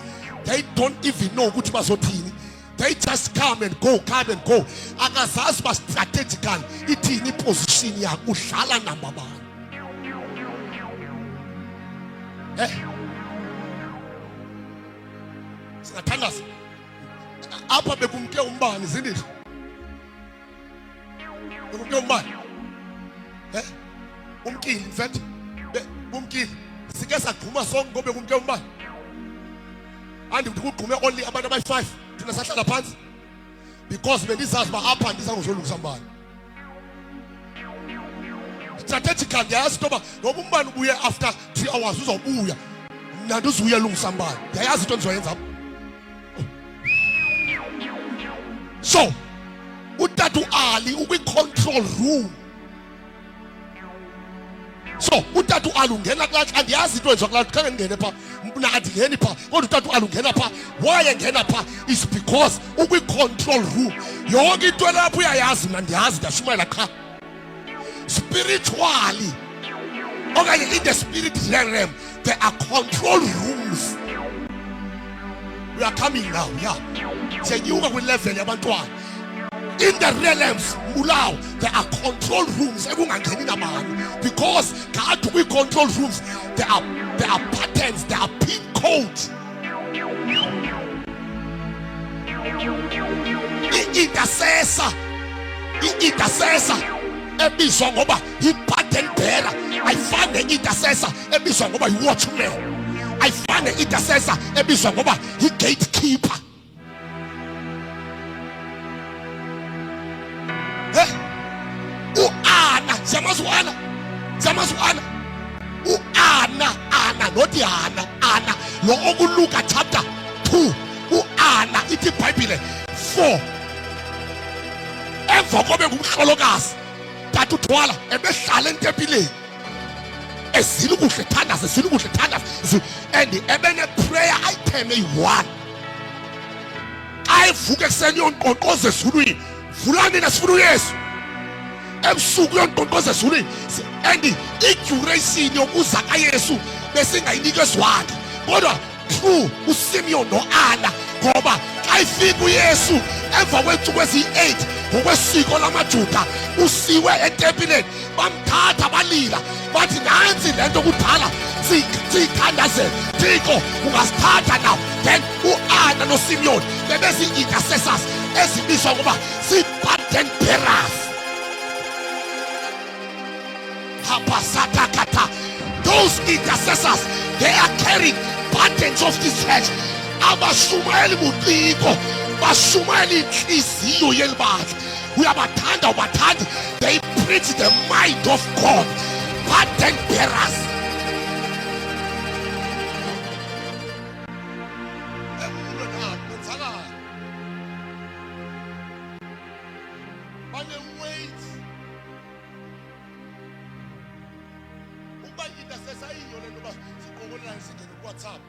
They don't even know ukuthi bazothini. They just come and go. Akazazi ba strategically ithini position yakho udlala namba bani. Singathandaza apha bekumke umbani zindidi. Bekumke umbani. Umkile in fact umkile sike sagquma sonke ngobe kumke umbani. Andi ukugqume only abantu abayi5 thina sahlala phansi because bendizazi ba apha ndizangozolungisa mbani. Strategically ndiyazi ngoba ngoba umbani ubuye after 3 hours uzobuya mna ndizuye lungisa mbani. Ndiyazi into endizoyenza apha. So uTatu Ali ukwi-control room. So uTatu Ali ungena kulaa andiyazi into enziwa kulaa khange ndingene pha mna andingeni pha kodwa uTatu Ali ungena pha. Why engena pha is because ukwi-control room yonke into lapho uyayazi mna ndiyazi ndashumayela qha. Spiritually okanye in the spirit realm there are control rooms. We are coming now, yeah. Senyuka kwi-level yabantwana. In the realms, Mulao, there are control rooms. Because God, we control rooms. There are patterns, there are pin codes. Intercessor. Ebizwa ngoba i-pattern bearer. I find the intercessor. Ebizwa ngoba i-watchman. I find the intercessor. Ebizwa ngoba i-gatekeeper. Zamasu Anna. Anna, not Anna. Anna. Lo okuluka chapter 2. Anna, ithi iBhayibhile 4. Emva kobe ngumhlolokazi. Tata uthwala ebehlala entempileni. Esile kuhle thandaza, esile kuhle thandaza. And ebene prayer item eyi-1. Ayivuke ekuseni yonqonqoza ezulwini. Vulani nesifuna uYesu. Ebusuku yonqonqoza ezulwini. And i-duration yokuza kaYesu besingayinikezwanga. Kodwa true uSimeon no-Anna ngoba xa ifika uYesu emva kwensuku eziyi-8 ngokwesiko lamaJuda usiwe etempileni bamthatha balila bathi nansi lento kudala siyithandazela Thixo ungasithatha nawo. Then u-Anna noSimeon bebezi-intercessors ezibizwa ngoba si-burden bearers. Those intercessors, they are carrying burdens of this church. Abashumayeli buciko, bashumayeli inhliziyo yelibandla. Uyabathanda ubathandi, they preach the mind of God. Burden bearers. WhatsApp.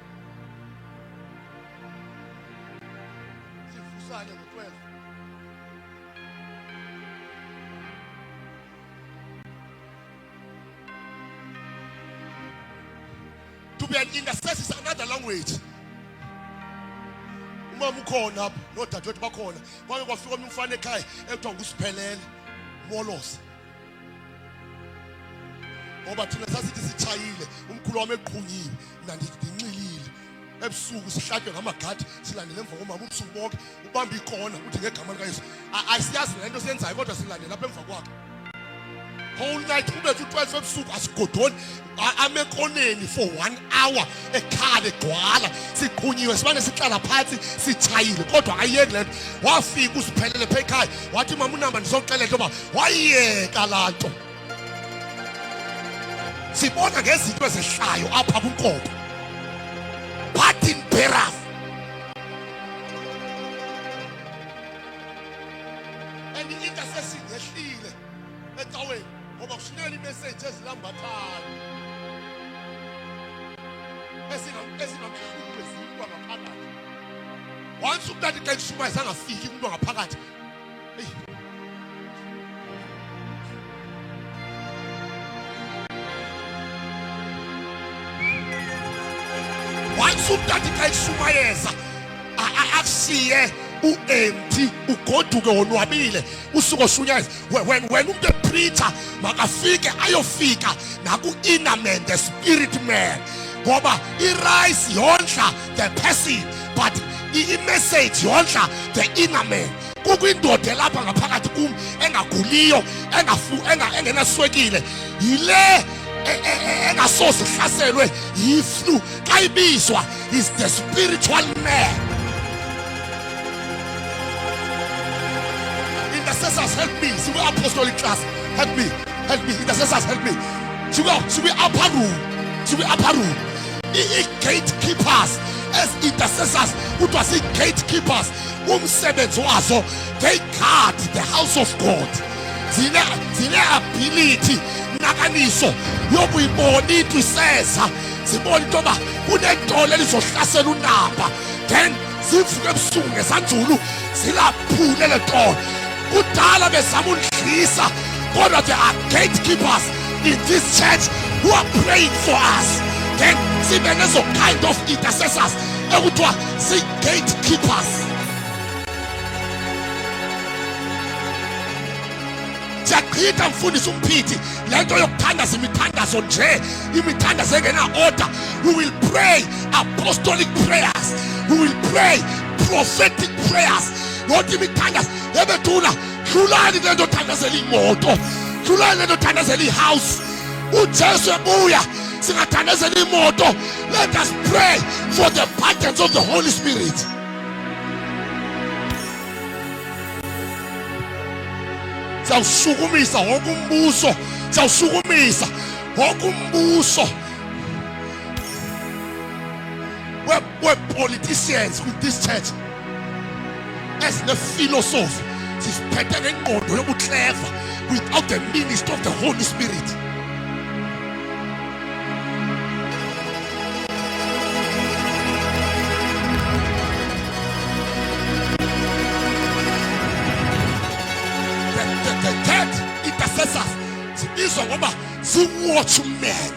To be an intercessor is another language. Umama ukhona nodadewethu bakhona. Kwake kwafika umfana ekhaya ekuthiwa ngusiphelele Molos. Ngoba thina sasithi sitshayile umkhulu wami eqhunyiwe mina ngincilile ebusuku sihlatywe ngamagadi silandele emva komama ubusuku bonke ubamba ikona uthi ngegama likaYesu asiyazi lento senzayo kodwa silandele lapha emva kwakhe whole night ubethu 12 ebusuku asigodoni amekoneni for 1 hour ekhala egcwala siqhunyiwe sibane sihlala phansi sitshayile kodwa ayiyeki lento wafika usiphelele phe ekhaya wathi mama unamba ndizoxelela ngoba wayeka lanto. Sibona ngezinto ezehlayo apha kuNkomo. Burden bearers. And the intercession yehlile ecaweni ngoba kushiyela imessage ezilambathana. Esingamkhulu ezikwa ngaphakathi. Once umntana xa kushumayisa angafiki umuntu ngaphakathi. Umntana xa ishumayeza akusiye u-empty ugoduke wonwabile usuke oshunyayeza wena umuntu epreacher makafike ayofika naku-inner man, the spirit man, ngoba i-rice yondla the person but i-message yondla the inner man. Kukwindoda lapha ngaphakathi kum engaguliyo engenaswekile yile engasoze ihlaselwe yiflu xa ibizwa is the spiritual man. Intercessors help me. See we apostolic class. Help me. Intercessors help me. Should we upper room. Gatekeepers as intercessors who was gatekeepers umsebenzi wazo they guard the house of God. Zine ability nakaniso yokuyibona into iseza sibona into ba kunentolo elizohlasela unamba then sivuke ebusuku ngesanjulu silaphule le ntolo kudala bezama undlisa kodwa there are gatekeepers in this church who are praying for us. Then sibe nezo kind of intercessors ekuthiwa si-gatekeepers. Siyaqhitha mfundisi umphithi lento yokuthandaza imithandazo nje imithandazo engena-order. We will pray apostolic prayers, we will pray prophetic prayers, not imithandazo ebethula hlulani lento othandazela imoto, hlulani lento othandazela ihouse. uJesu ebuya singathandazela imoto. Let us pray for the burdens of the Holy Spirit. Siyawushukumisa wonke umbuso, siyawushukumisa okumbuso we're politicians with this church as the philosophy is better than God clever without the ministry of the Holy Spirit. The third intercessors is about the watchmen.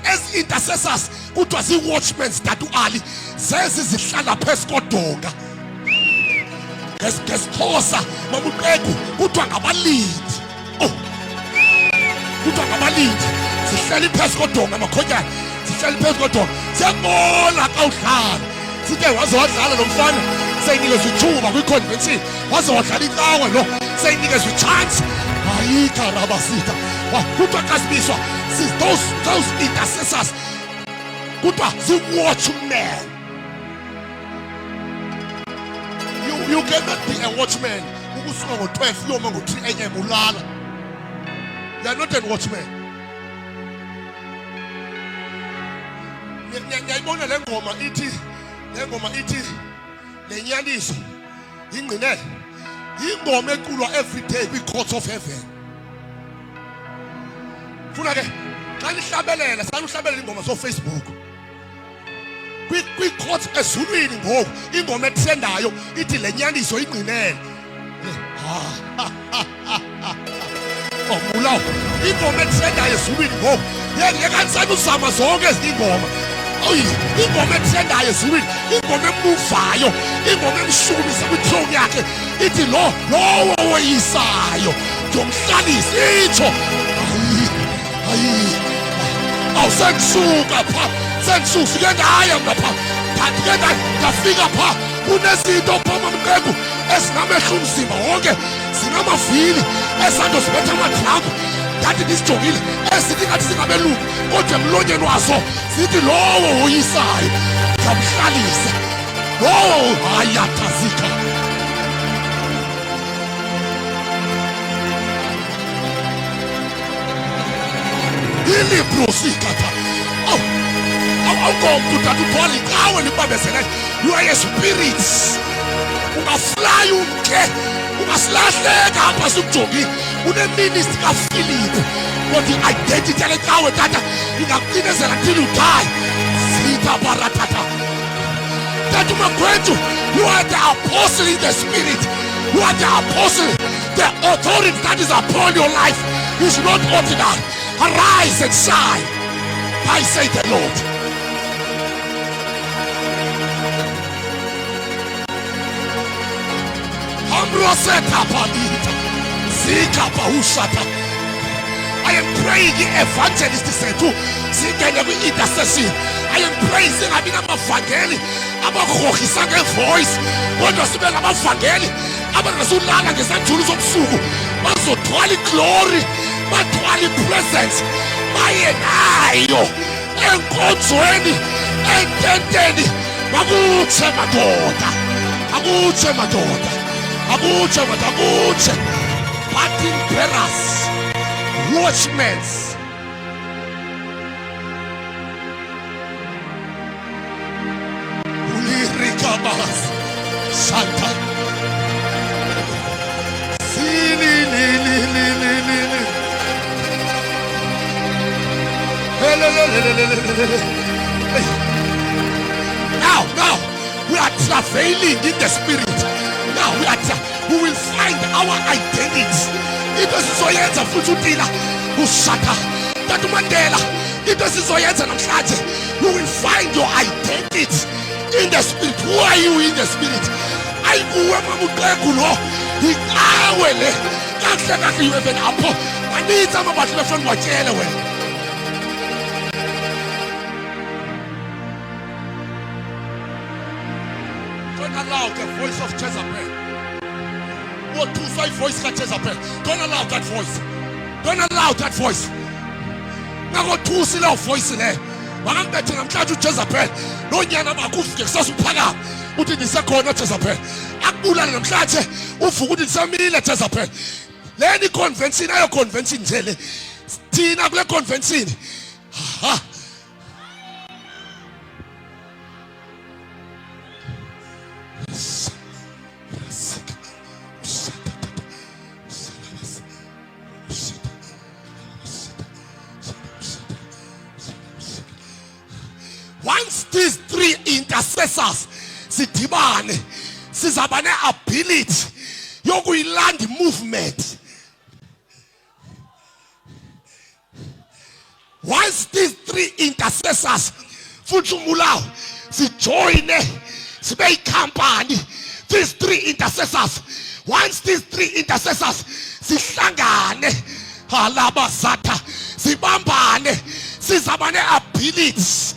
As intercessors, who was the watchmen that do ali, says is the shana pescodoga. Gescosa, Mamupegu, who took a lead. Oh, who took a lead? The Shelly pescodoga, Macoya, the Shelly pescodoga, Samola outland. Today was what I don't fun. Saying niggas with Chuba, we couldn't see. What's what I didn't know. Saying niggas with chance. Aika Rabasita. Who took us this one? Those intercessors, the watchmen. You cannot be a watchman who is on 12 or 3 a.m. You are not a watchman. Every day we courts of heaven. Facebook. We caught a swimming home in Gometsendayo, Itilenyani, so it may. Oh, Mula, in Gometsendayo, swimming home. Yeah, you can say some as long as the bomb. Oh, in Gometsendayo, swimming, in Gomemufayo, in Gomemshumis with Tonyake, Itilo, no Isayo, John Salis, each. Oh, thank you, Papa. Thank you, forget I am Papa. Together, the figure pa, who does it up on the Grego, as Namashum Simaoge, Sinama Fili, as Santos Betamatrag, that it is to will, as sitting at Sinabelu, what a Lodian was so, City Low, Isai, Kamshalis, oh, Ayatazika. Ili prosikata. Oh, go to that poly. How will you are a spirit. You must fly, you get. You must last leg up as you jogi. You the minister of Philip. What the identity and how that you have cleaners until you die. Sita baratata. That you are going to. You are the apostle in the spirit. You are the apostle. The authority that is upon your life is not ordinary. Arise and shine, I say the Lord. I am praying evangelist to intercession. I am praising I mean I'm a fageli. I'm a voice. What does it mean about fageli? I'm a Rasulana is not tools of Sugu. Also, glory. Matwali presence, my enayo, enkonzweni, ententeni, makuche madoda, parting bearers, watchmen. Ulirikabas, Santa, Now, we are traveling in the spirit. Now we will find our identities. It is Zoyenza Fututila, Usata, Tatumandela. It is Zoyenza Namshaje. You will find your identity in the spirit. Who are you in the spirit? I Uamamukulo, the Awele, that's like you have an apple. I need some of us left from what anyway. Allow the voice of Jezebel. What to say voice of Jezebel? Don't allow that voice. Don't allow that voice. Now what to see our voice in there? When I'm betting, I'm trying to Jezebel. No yana makufike sasu paga. Uti nisako na Jezebel. Akula na mkache. Ufu uti samile Jezebel. leni convention ayo convention nje le thina kule convention ha once these three intercessors sidibane sizaba ne-ability yokuyilanda movement. Once these three intercessors futhi umulawo sijoyine sibe ikhampani, these three intercessors, once these three intercessors sihlangane halabazatha sibambane sizaba ne-ability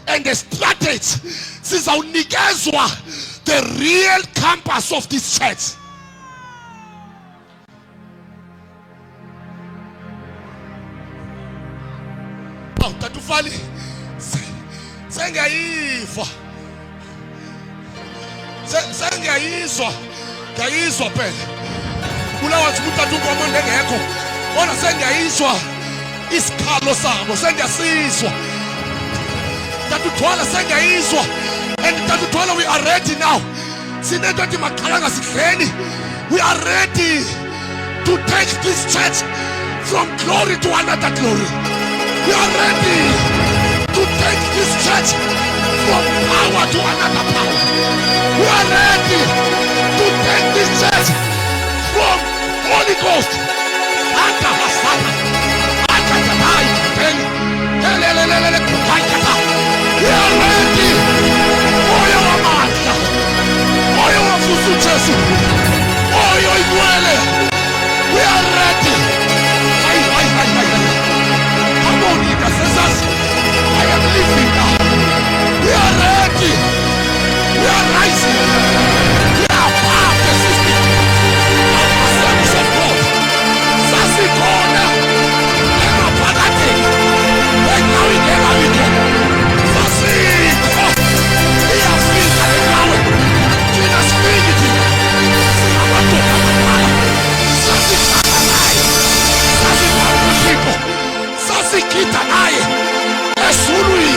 and the strategy sizawunikezwa the real campus of this church. Oh, tatufali sengiyayizwa ngiyayizwa phela kulawa wathi umntatu uNkomo engekho bona sengiyayizwa isikhalo sabo sengiyasizwa tatuthola sengiyayizwa and tatuthola we are ready now sinento ethi maqalanga sidleni we are ready to take this church from glory to another glory. We are ready to take this church from power to another power. We are ready to take this church from Holy Ghost anta hasana anta tabai teni helelelele kupaikata. We are ready moyo wa maisha moyo wa fusu Jesu moyo igwele. We are ready. Come on, intercessors. I am living now. We are ready. We are rising. We are part of the system of the service of God. Sasi kona. Ema pagate. Eka wike. Sasi ko. Ia fika legawe. Kina spiriti. Sinabato kamakala. Sasi kakalai. Sasi kamushiko. Sasi kita naye. Esului.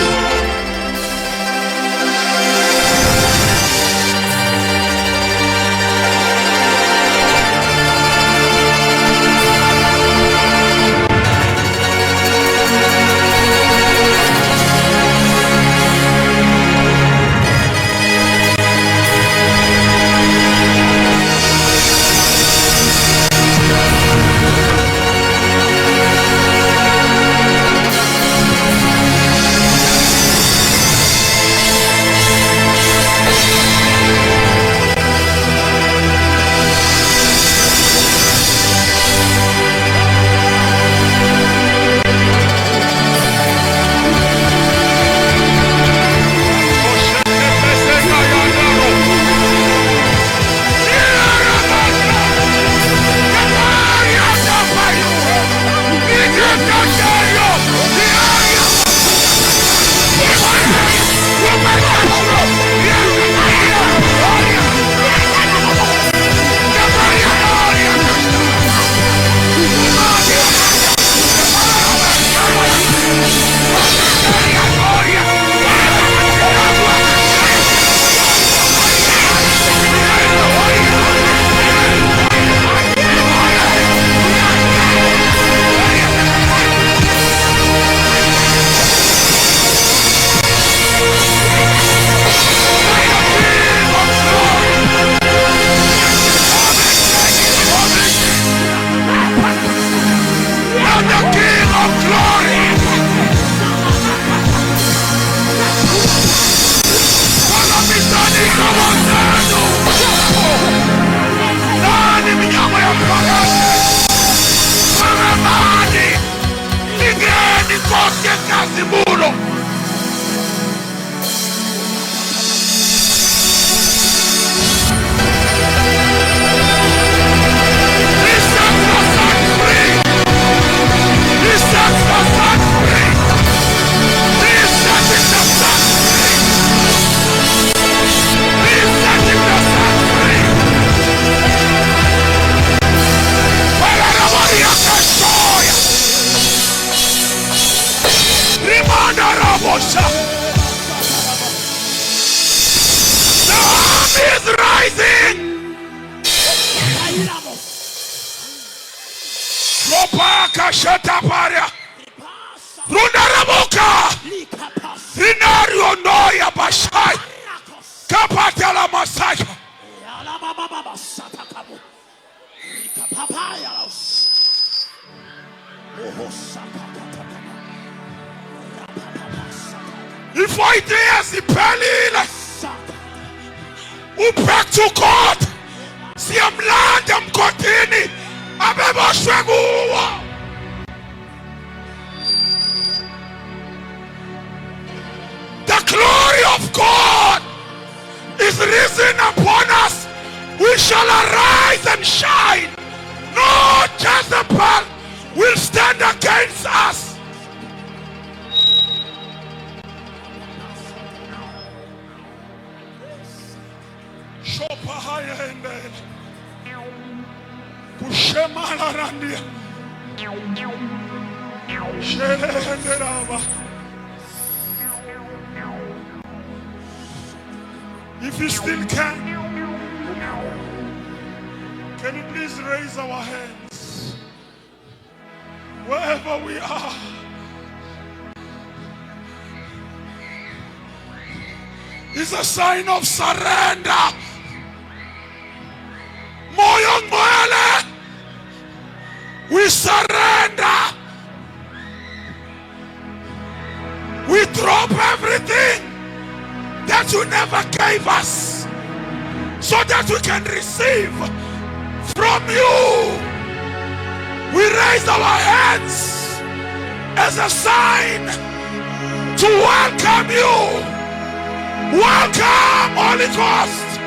Makasheta paria. Runarabuka. Rinario noya bashai. Kapatala masaya. If I dare see Pelila, who back to God, see I'm land, I'm continue, I'm ever struggle. The glory of God is risen upon us. We shall arise and shine. No Jezebel will stand against us. If you still can you please raise our hands wherever we are? It's a sign of surrender. Moyong Moele, we surrender. We drop everything that you never gave us so that we can receive from you. We raise our hands as a sign to welcome you. Welcome, Holy Ghost.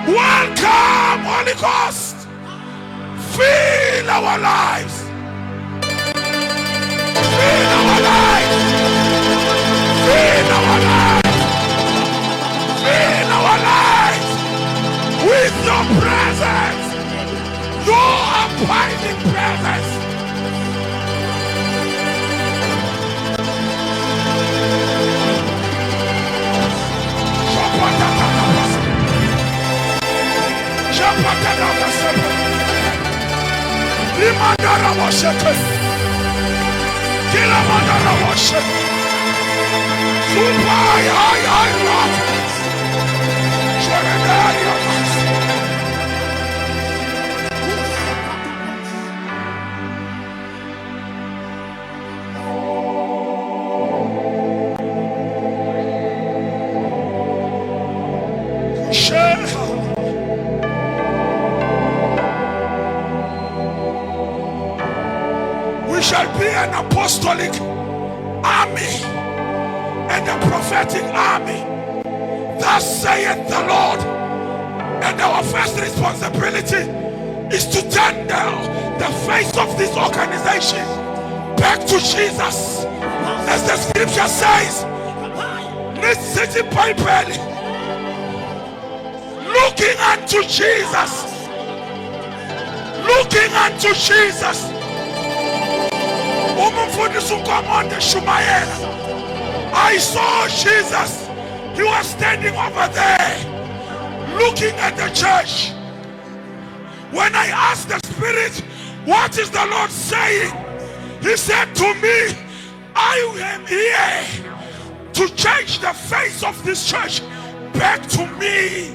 Welcome, Holy Ghost. Fill our lives. Fill our lives. Fill our lives. Fill our lives with your presence. Your abiding presence. Limandara washeke, kila mandara washeke, super high rock, Sharadari shall be an apostolic army and a prophetic army. Thus saith the Lord. And our first responsibility is to turn the face of this organization back to Jesus. As the scripture says, this city Bible, looking unto Jesus. Looking unto Jesus. I saw Jesus. He was standing over there looking at the church. When I asked the Spirit, what is the Lord saying? He said to me, I am here to change the face of this church back to me.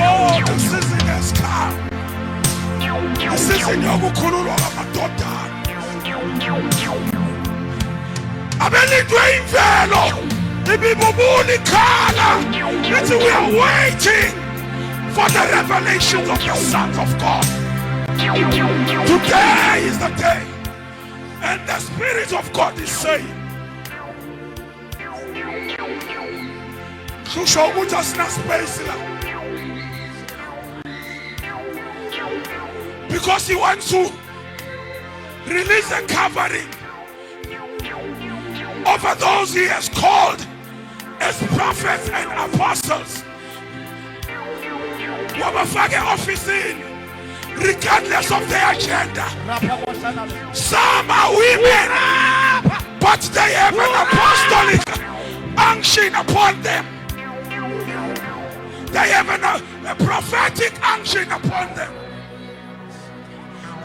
Oh, the season has come. The season yokukhululwa kwamadoda. Abelindwe imvelo. Ibibubuli khala. We are waiting for the revelations of the sons of God. Today is the day. And the Spirit of God is saying, because he wants to release a covering over those he has called as prophets and apostles. Office in, regardless of their agenda. Some are women, but they have an apostolic unction upon them. They have a prophetic unction upon them.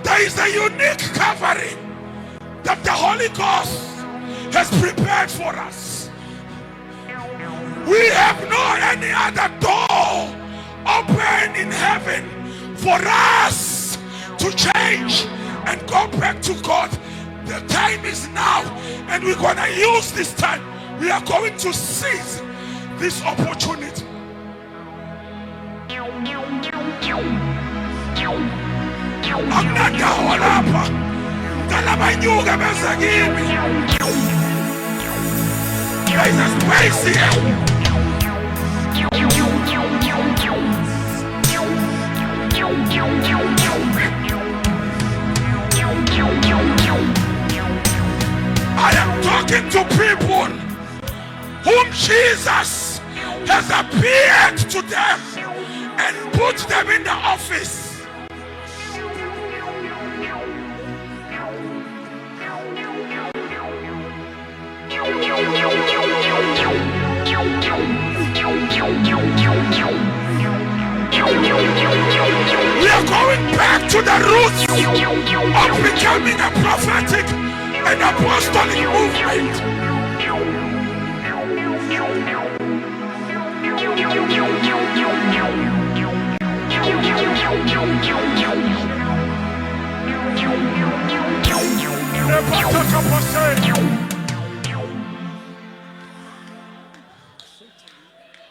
There is a unique covering that the Holy Ghost has prepared for us. We have no any other door open in heaven for us to change and go back to God. The time is now, and we're going to use this time. We are going to seize this opportunity. Akunandawo lapha. Kalabanyuka beze kimi. There is a space here. I am talking to people whom Jesus has appeared to them and put them in the office. We are going back to the roots of becoming a prophetic and apostolic movement.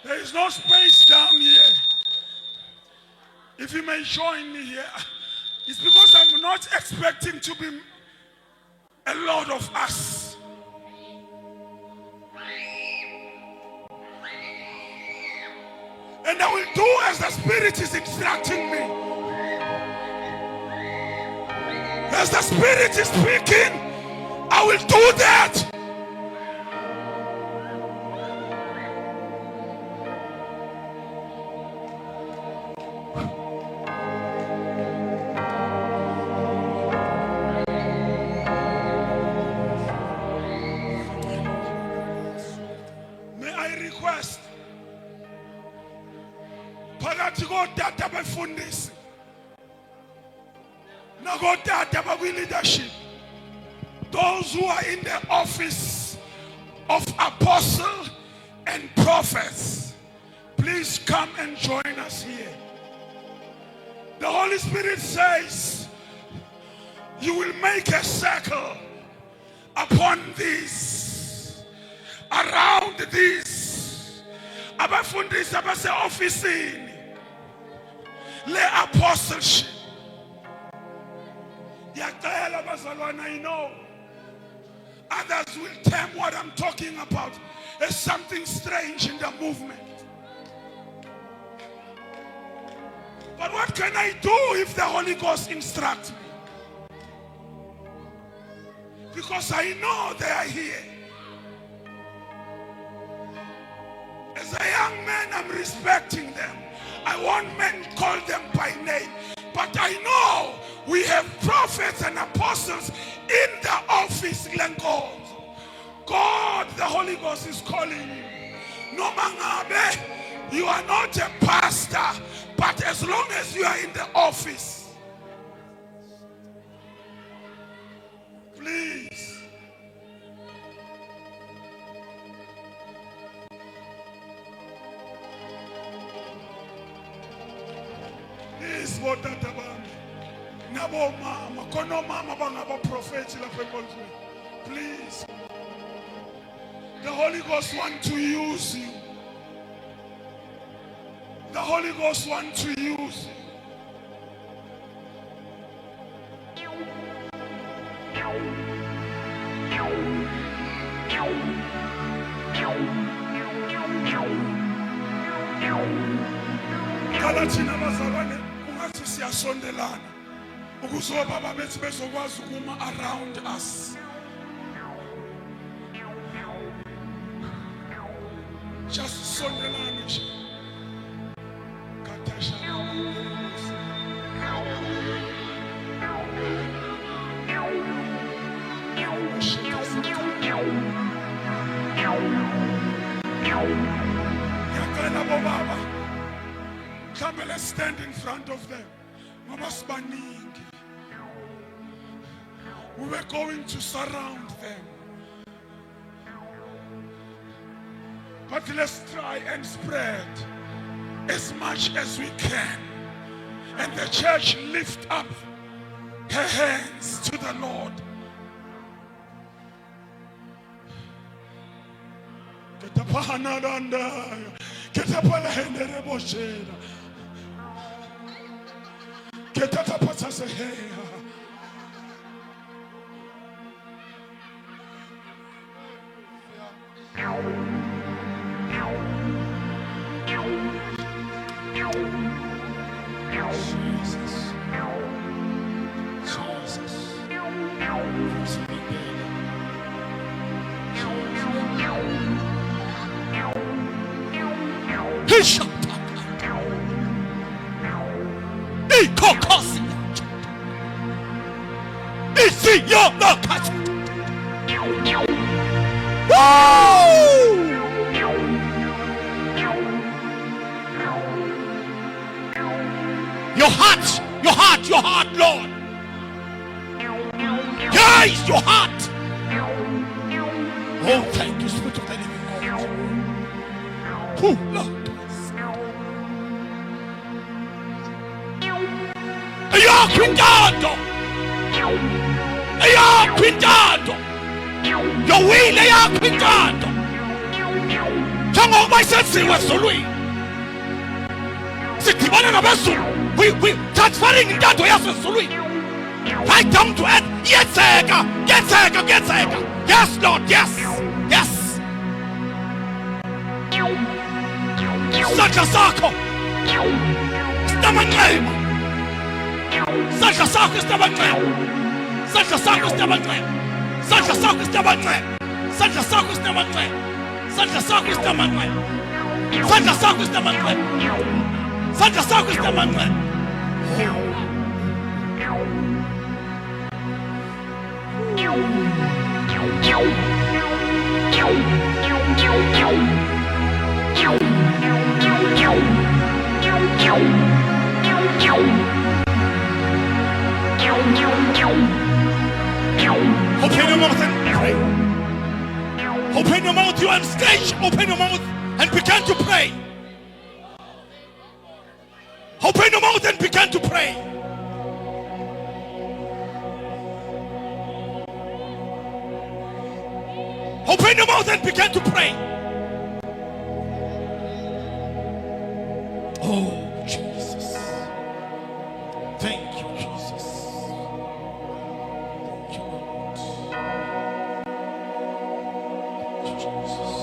There is no space down here. If you may join me here, it's because I'm not expecting to be a lot of us. And I will do as the Spirit is instructing me. As the Spirit is speaking, I will do that. May I request phakathi kodata befundisi nakodata bakwi-leadership, those who are in the office of apostle and prophets, please come and join us here. The Holy Spirit says you will make a circle upon these, around these abafundisi abase officini le apostleship. Yaqala bazalwana, I know others will term what I'm talking about as something strange in the movement. But what can I do if the Holy Ghost instructs me? Because I know they are here. As a young man, I'm respecting them. I won't call them by name. But I know we have prophets and apostles in the office. God, the Holy Ghost is calling you. No mangabe, you are not a pastor, but as long as you are in the office, please. Please, what that about? Nabo mama, kono mama bangaba prophet la pekolwe. Please. The Holy Ghost wants to use you. The Holy Ghost wants to use you. Kalathina bazalwane kungathi siyasondelana ukuze baba bethu bezokwazi ukuma around us. Just sondelana nje. Katasha. Yakala baba. Come, let's stand in front of them. Mama Spaning. We were going to surround them. But let's try and spread as much as we can. And the church lift up her hands to the Lord. Your heart, Lord. Guys, your heart. Oh, thank you, Spirit of the living God. Oh, Lord. Cuidado. Your will, cuidado. Njengoba isenziwe ezulwini. Sidibana nabezulu. We transferring intando yasezulwini. Right down to earth. Yenzeka. Yes, Lord, yes. Isandla sakho sinamanxeba. Isandla sakho sinamanxeba. Isandla sakho sinamanxeba. Isandla sakho sinamanxeba. Isandla sakho sinamanxeba. Isandla sakho sinamanxeba. Isandla sakho sinamanxeba. Isandla sakho sinamanxeba. Open your mouth and pray. Open your mouth, you are on stage. Open your mouth and begin to pray. Open your mouth and begin to pray. Open your mouth and begin to pray. Oh, Jesus. Thank you, Jesus. Thank you, Lord. Thank you, Jesus.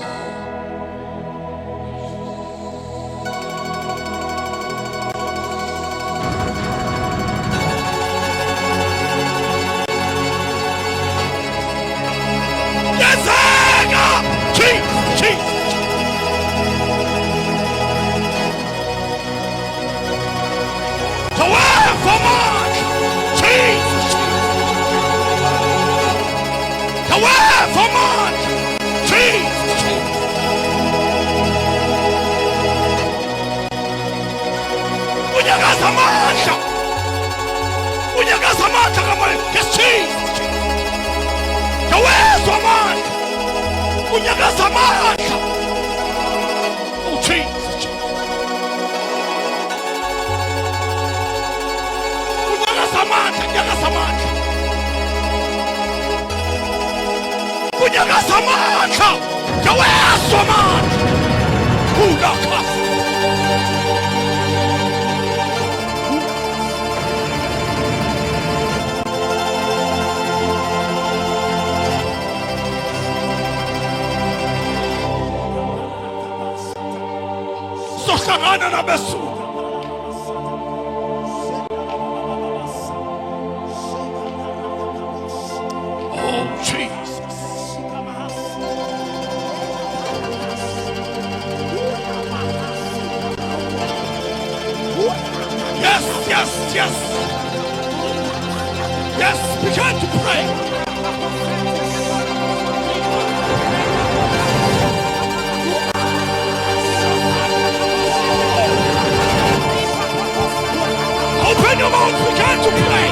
began to pray.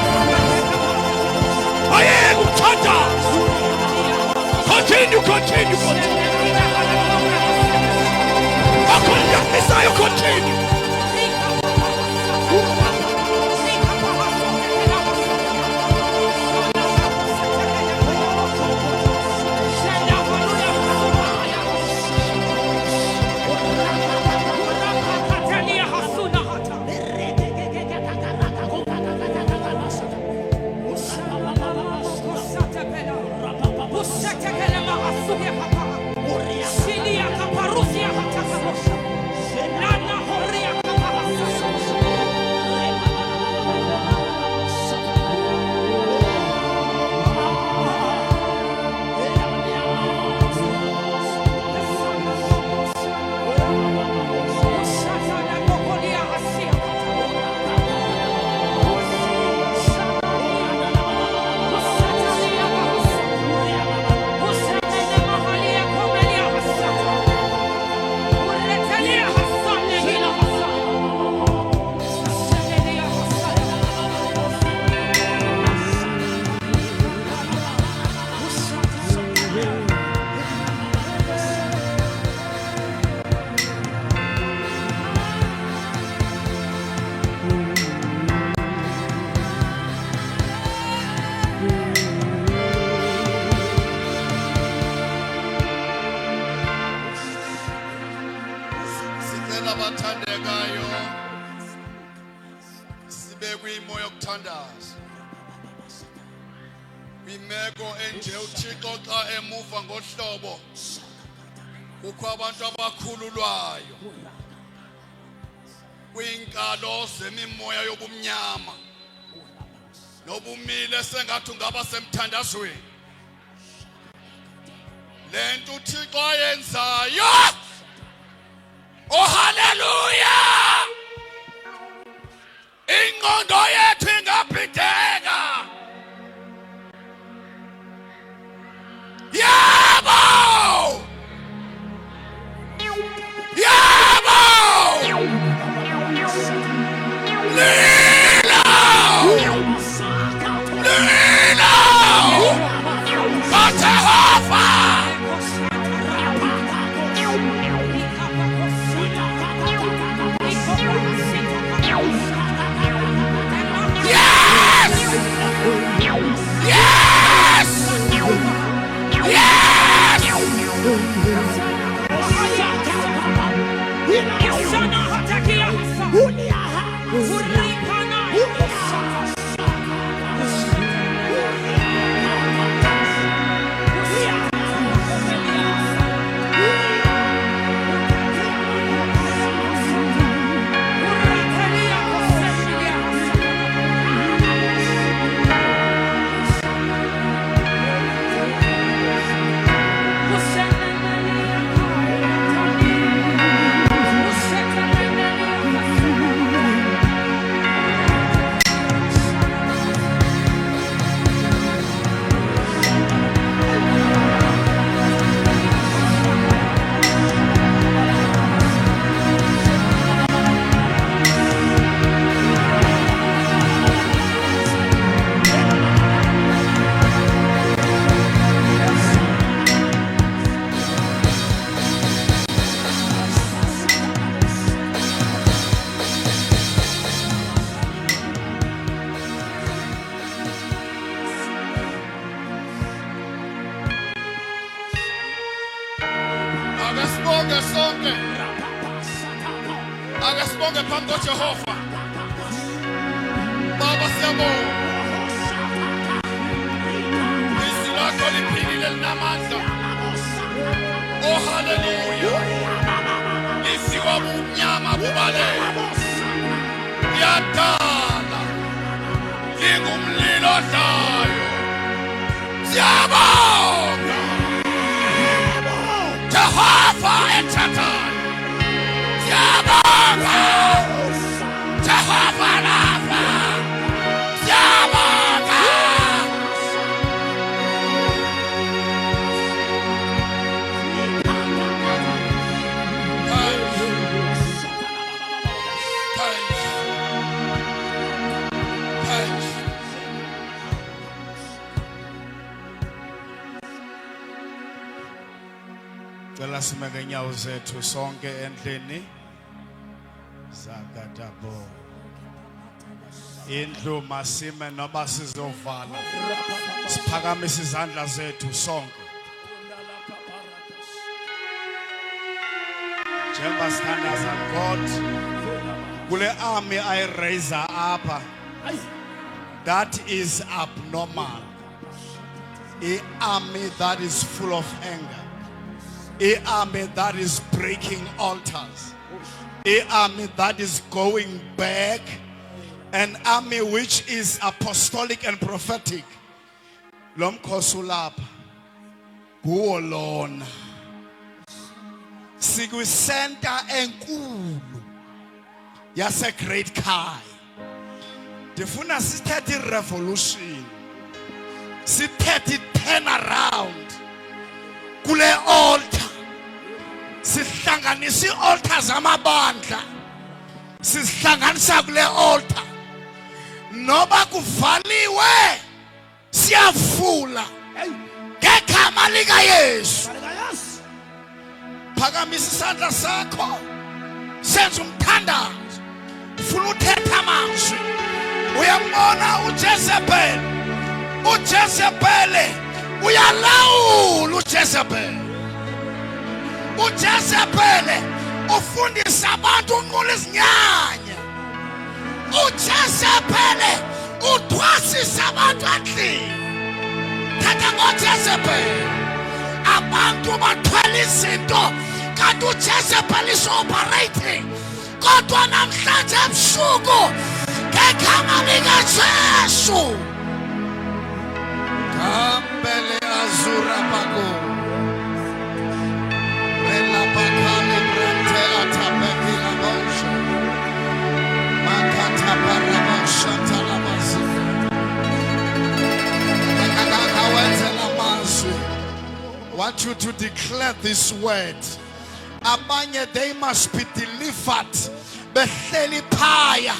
I am thunder. Continue. Messiah, continue. Imeko enje uThixo xa emuva ngohlobo kukho abantu abakhululwayo kwinkalo zemimoya yobumnyama nobumile sengathi ngaba semthandazweni lento uThixo ayenzayo. Oh hallelujah, ingqondo yethu ingabhideka. Yabo! Lilo! Batahova! Yes! Akasibonge phambi koJehova. Baba siyabonga. Izwi lakho liphilile linamandla. Oh hallelujah. Isiwa bumnyama bubalele. Yadala. Lingumlilo odlayo. Siyabonga. Jehova ethathayo. Siyabonga. Jehova Rafa. Siyabonga. Cela simeke nyawo zethu sonke endlini zakadabo. Indlu masime noba sizovala. Siphakamise izandla zethu sonke. Njengoba sithandaza God kule army I raise up. That is abnormal. A army that is full of anger. A army that is breaking altars. A army that is going back. An army which is apostolic and prophetic. Lomkhosulapha kuwo lona. Sikwisenta enkulu yase Great Kai. Ndifuna sithethe revolution. Sithethe turn around kule altar. Sihlanganisa ialtar zamabandla. Sihlanganisa kule altar. Noba kuvaliwe siyavula ngegama lika Yesu. Phakamisa isandla sakho. Senza umthandazo. Ufuna uthetha amazwi. Uyambona uJezebel. uJezebel uyalawula uJezebel. uJezebel ufundisa abantu unqula izinyanya. uJezebel uthwasisa abantu endlini. Thatha ngoJezebel. Abantu bathwala izinto kanti uJezebel is operating. Kodwa namhlanje ebusuku ngegama likaJesu. Kambele azura bago. Rela bakale brente atabeki la bosha. Makata barabosha talabazi. I want you to declare this word. Abanye, they must be delivered. Behleli phaya.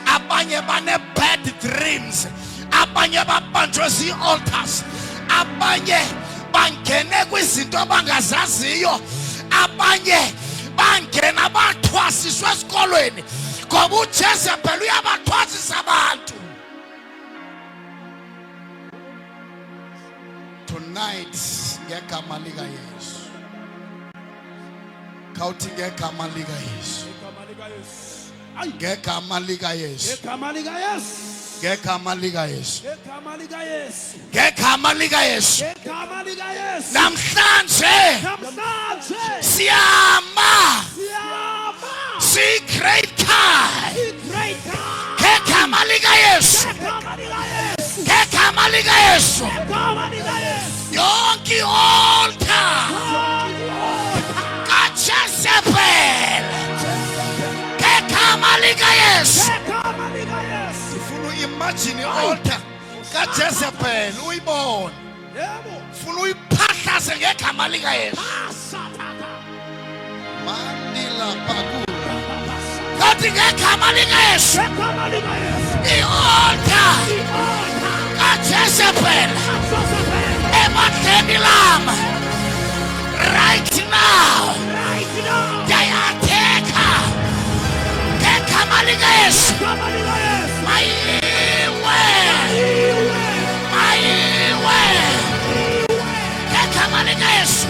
Abanye bane bad dreams. Abanye babanjwe zi-altars. Abanye bangene kwizinto abangazaziyo. Abanye bangena bathwasiswe esikolweni. Ngoba uJezebel uyabathwasisa abantu. Tonight, ngegama lika Yesu. Khawuthi ngegama lika Yesu. Ngegama lika Yesu. Ngegama lika Yesu. Ngegama lika Yesu. Namhlanje siyama Great Kai. Ngegama lika Yesu. Ngegama lika Yesu. Yonke altar kaJezebel ngegama lika Yesu. Ufuna uimagine altar kaJezebel uyibone. Ufuna uyiphahlaze ngegama lika Yesu. Mandila bakula. Kathi ngegama lika Yesu. I-altar kaJezebel Emathenilam right now. Dayateka ngegama lika Yesu. Mayiwe ngegama lika Yesu.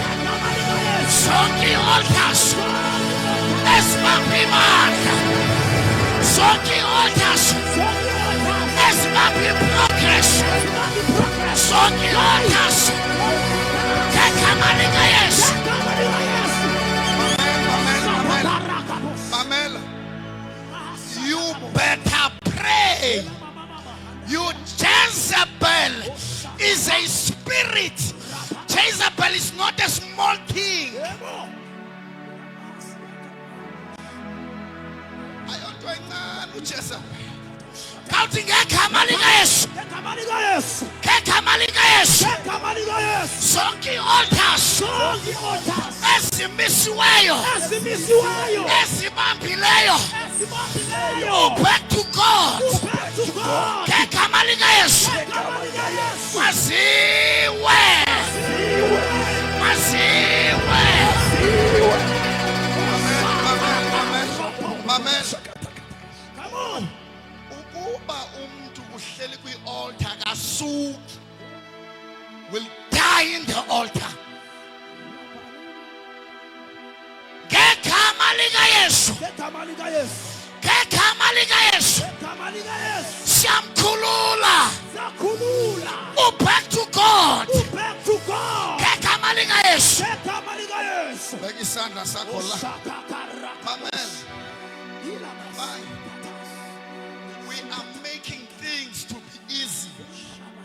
Zonke altars ezibambe imandla. Zonke altars ezibambe progress. Zonke altars ngegama lika Yesu. Mamela, you better pray. You Jezebel is a spirit. Jezebel is not a small thing. Counting ngegama lika Yesu. Ngegama lika Yesu. Zonke altars ezimisiweyo. Ezibambileyo. Back to God. Ngegama lika Yesu. Maziwe. Amen. Come on. Ukuba umuntu uhleli kwi-altar kasuki will die in the altar. Ngegama likaYesu. Ngegama likaYesu. Ngegama likaYesu. Ngegama likaYesu. Siyamkhulula. Siyakhulula. Back to God. Back to God. Ngegama likaYesu. Ngegama likaYesu. Beka isandla sakho la. Amen. We are making things to be easy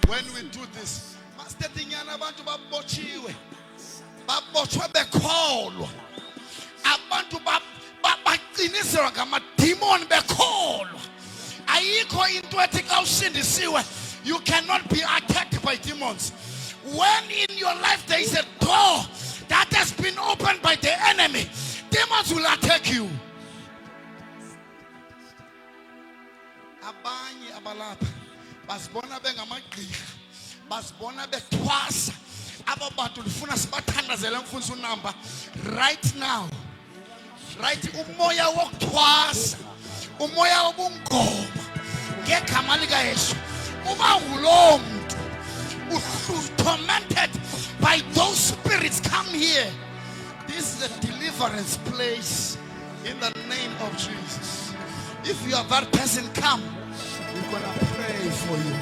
when we do this. Masithethinyana abantu babotshiwe. Babotshwe bekholwa. Abantu baqiniselwa ngamademon bekholwa. Ayikho into ethi xa usindisiwe you cannot be attacked by demons. When in your life there is a door that has been opened by the enemy, demons will attack you. Abanye abalapha basibona bengamagqirha, basibona bethwasa. Aba bantu lifuna sibathandazele mfundisi unamba right now. Right, umoya wokuthwasa, umoya wobungoma ngegama likaYesu. Uma ngulo muntu tormented by those spirits, come here. This is a deliverance place in the name of Jesus. If you are that person, come. We're gonna pray for you.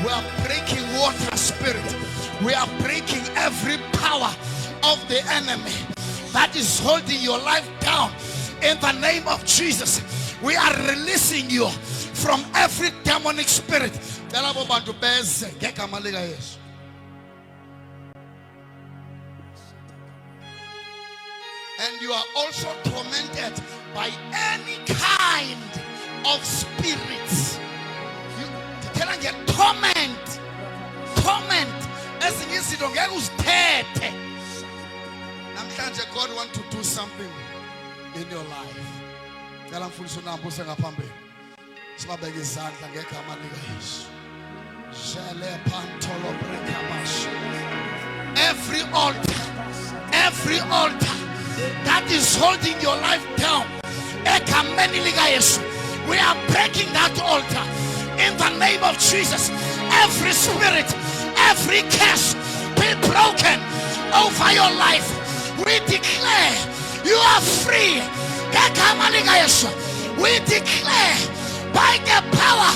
We are breaking water spirit. We are breaking every power of the enemy that is holding your life down. In the name of Jesus, we are releasing you from every demonic spirit. And you are also tormented by any kind of spirits. You can get torment. As in you don't get who's dead. God wants to do something in your life. Every altar that is holding your life down, we are breaking that altar in the name of Jesus. Every spirit, every curse be broken over your life. We declare you are free. We declare by the power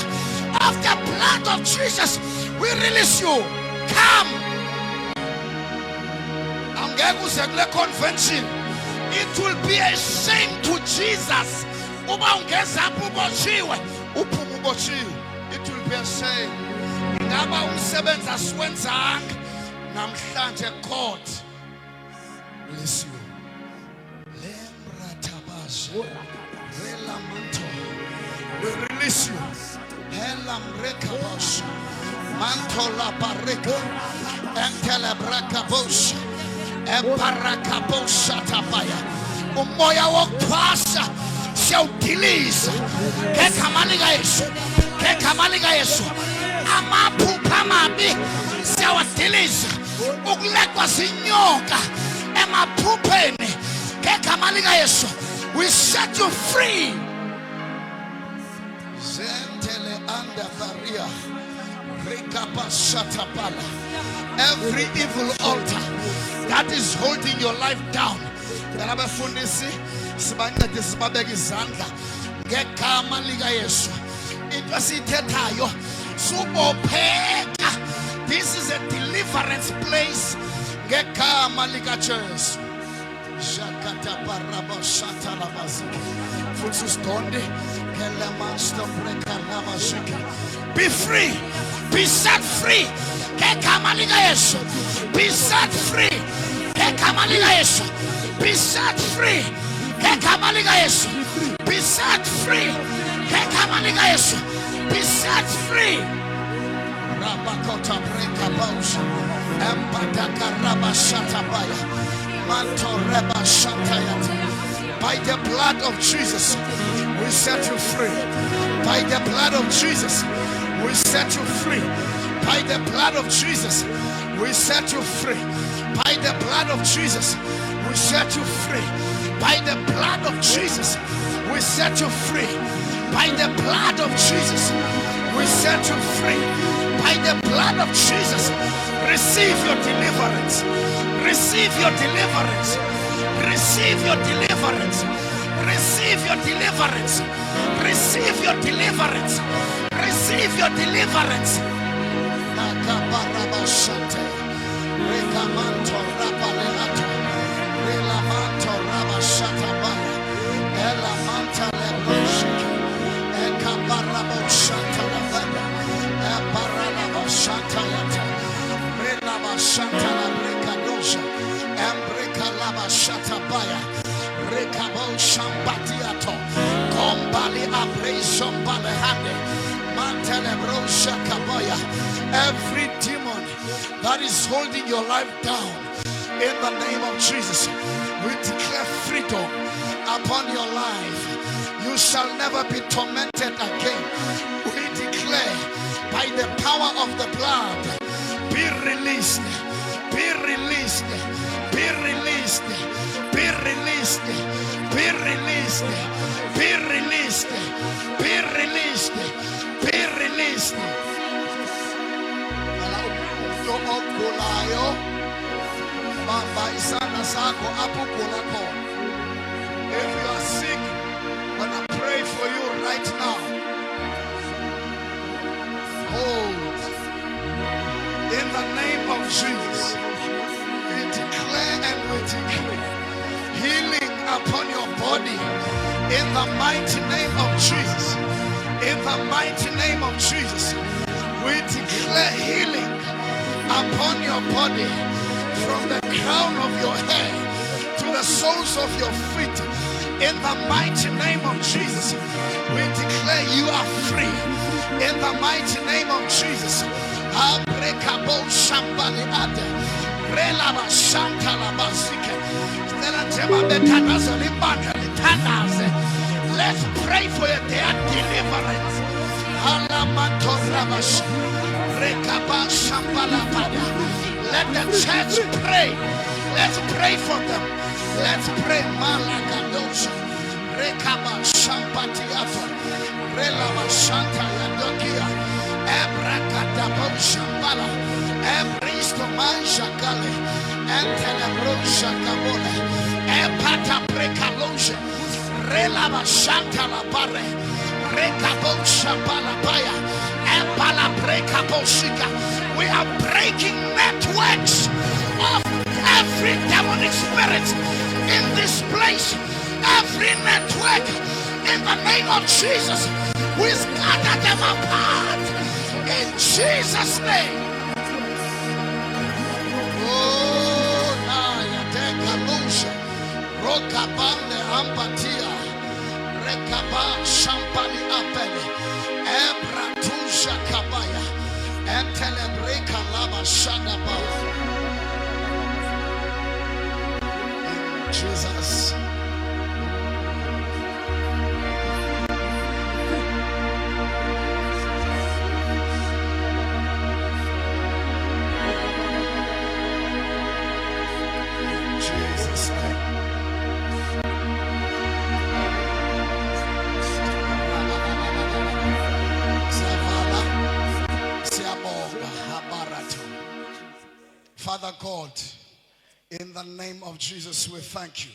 of the blood of Jesus, we release you. Come. Convention. It will be a shame to Jesus. It will be a shame. Bless you. We release you. Mantola barika entelebrakabosh embarakabosh tapaya umoya wokuphasa siyawudiliza ngegama likaYesu amaphupha amabi siyawadiliza ukulekwa zinyoka emaphupheni ngegama likaYesu. We set you free. Zentele anda varia. Every evil altar that is holding your life down, this is a deliverance place. Be free. Be set free. Be set free. Be set free. Be set free. Be set free. Rabakota breka bausha. Empadaka rabashatabaya. Manto reba shatayata. By the blood of Jesus, we set you free. By the blood of Jesus, we set you free. By the blood of Jesus, We set you free. By the blood of Jesus, we set you free. By the blood of Jesus, we set you free. By the blood of Jesus, we set you free. By the blood of Jesus, receive your deliverance. Receive your deliverance. Receive your deliverance. Receive your deliverance. Receive your deliverance. Receive your deliverance. Nakabarabashate. Rekamanto rapaleato. Relamanto rabashatabaya. Elamanta lebroshiki. Ekabarabashata lavanda. Ebarabashata yata. Relabashata labrekadosha. Embrekalabashatabaya. Rekabo shambatiato. Kombali abreshon balehande. Mantelebro shakabaya. Every demon that is holding your life down, in the name of Jesus, we declare freedom upon your life. You shall never be tormented again. We declare by the power of the blood, be released, be released, be released, be released, be released, be released, be released, be released. If you are sick, I'm gonna pray for you right now. Hold. In the name of Jesus, we declare and we decree healing upon your body. In the mighty name of Jesus. In the mighty name of Jesus, we declare healing upon your body, from the crown of your head to the soles of your feet. In the mighty name of Jesus, we declare you are free. In the mighty name of Jesus. Let's pray for their deliverance. Let the church pray. Let's pray for them. Let's pray. Malakadosha. Rekaba Shampatiato. Relava Shanta Yadokia. Ebrakadabo Shambala. Ebristo Manshakale. Entelebro Shakabole. Epata Prekalosha. Relava Shanta Labare. Rekabo Shabalabaya. Empala Prekabo Shika. We are breaking networks of every demonic spirit in this place. Every network, in the name of Jesus, we scatter them apart in Jesus' name. Oh, Naya Rokabande Ampatia, Rekaba Shampali Apele, Ebratusha Kabaya, and Telebreka Lava Shadaba. In Jesus. Father God, in the name of Jesus, we thank you.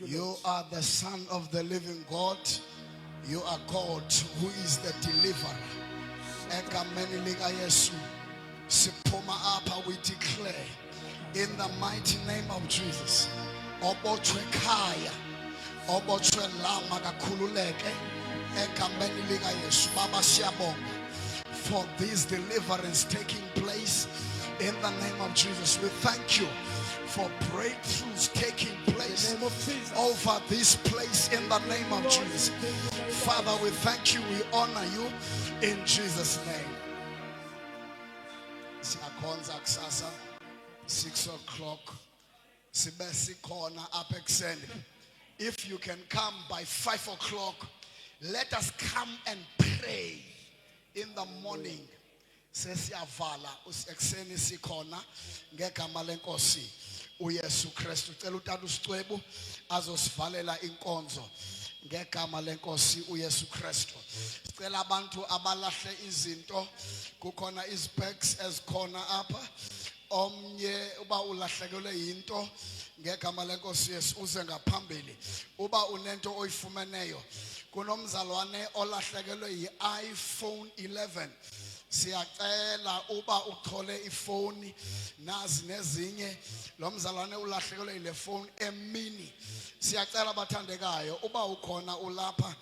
You are the Son of the living God. You are God who is the deliverer. We declare in the mighty name of Jesus, for this deliverance taking place. In the name of Jesus, we thank you for breakthroughs taking place over this place in the name of Jesus. Father, we thank you, we honor you in Jesus' name. 6 o'clock. If you can come by 5 o'clock, let us come and pray in the morning. sesiyavala ekseni sikhona ngegama lenkosi uYesu Kristu. Cela uTata uSicwebu azosivalela inkonzo ngegama lenkosi uYesu Kristu. Sicela abantu abalahle izinto, kukhona izbags ezikhona apha. Omnye uba ulahlekelwe into ngegama lenkosi Yesu uze ngaphambili. Uba unento oyifumeneyo, kunomzalwane olahlekelwe yi-iPhone 11. Siyacela uba uthole ifoni nazi nezinye, lo mzalwane ulahlekelwe yile phone emini. Siyacela bathandekayo uba ukhona ulapha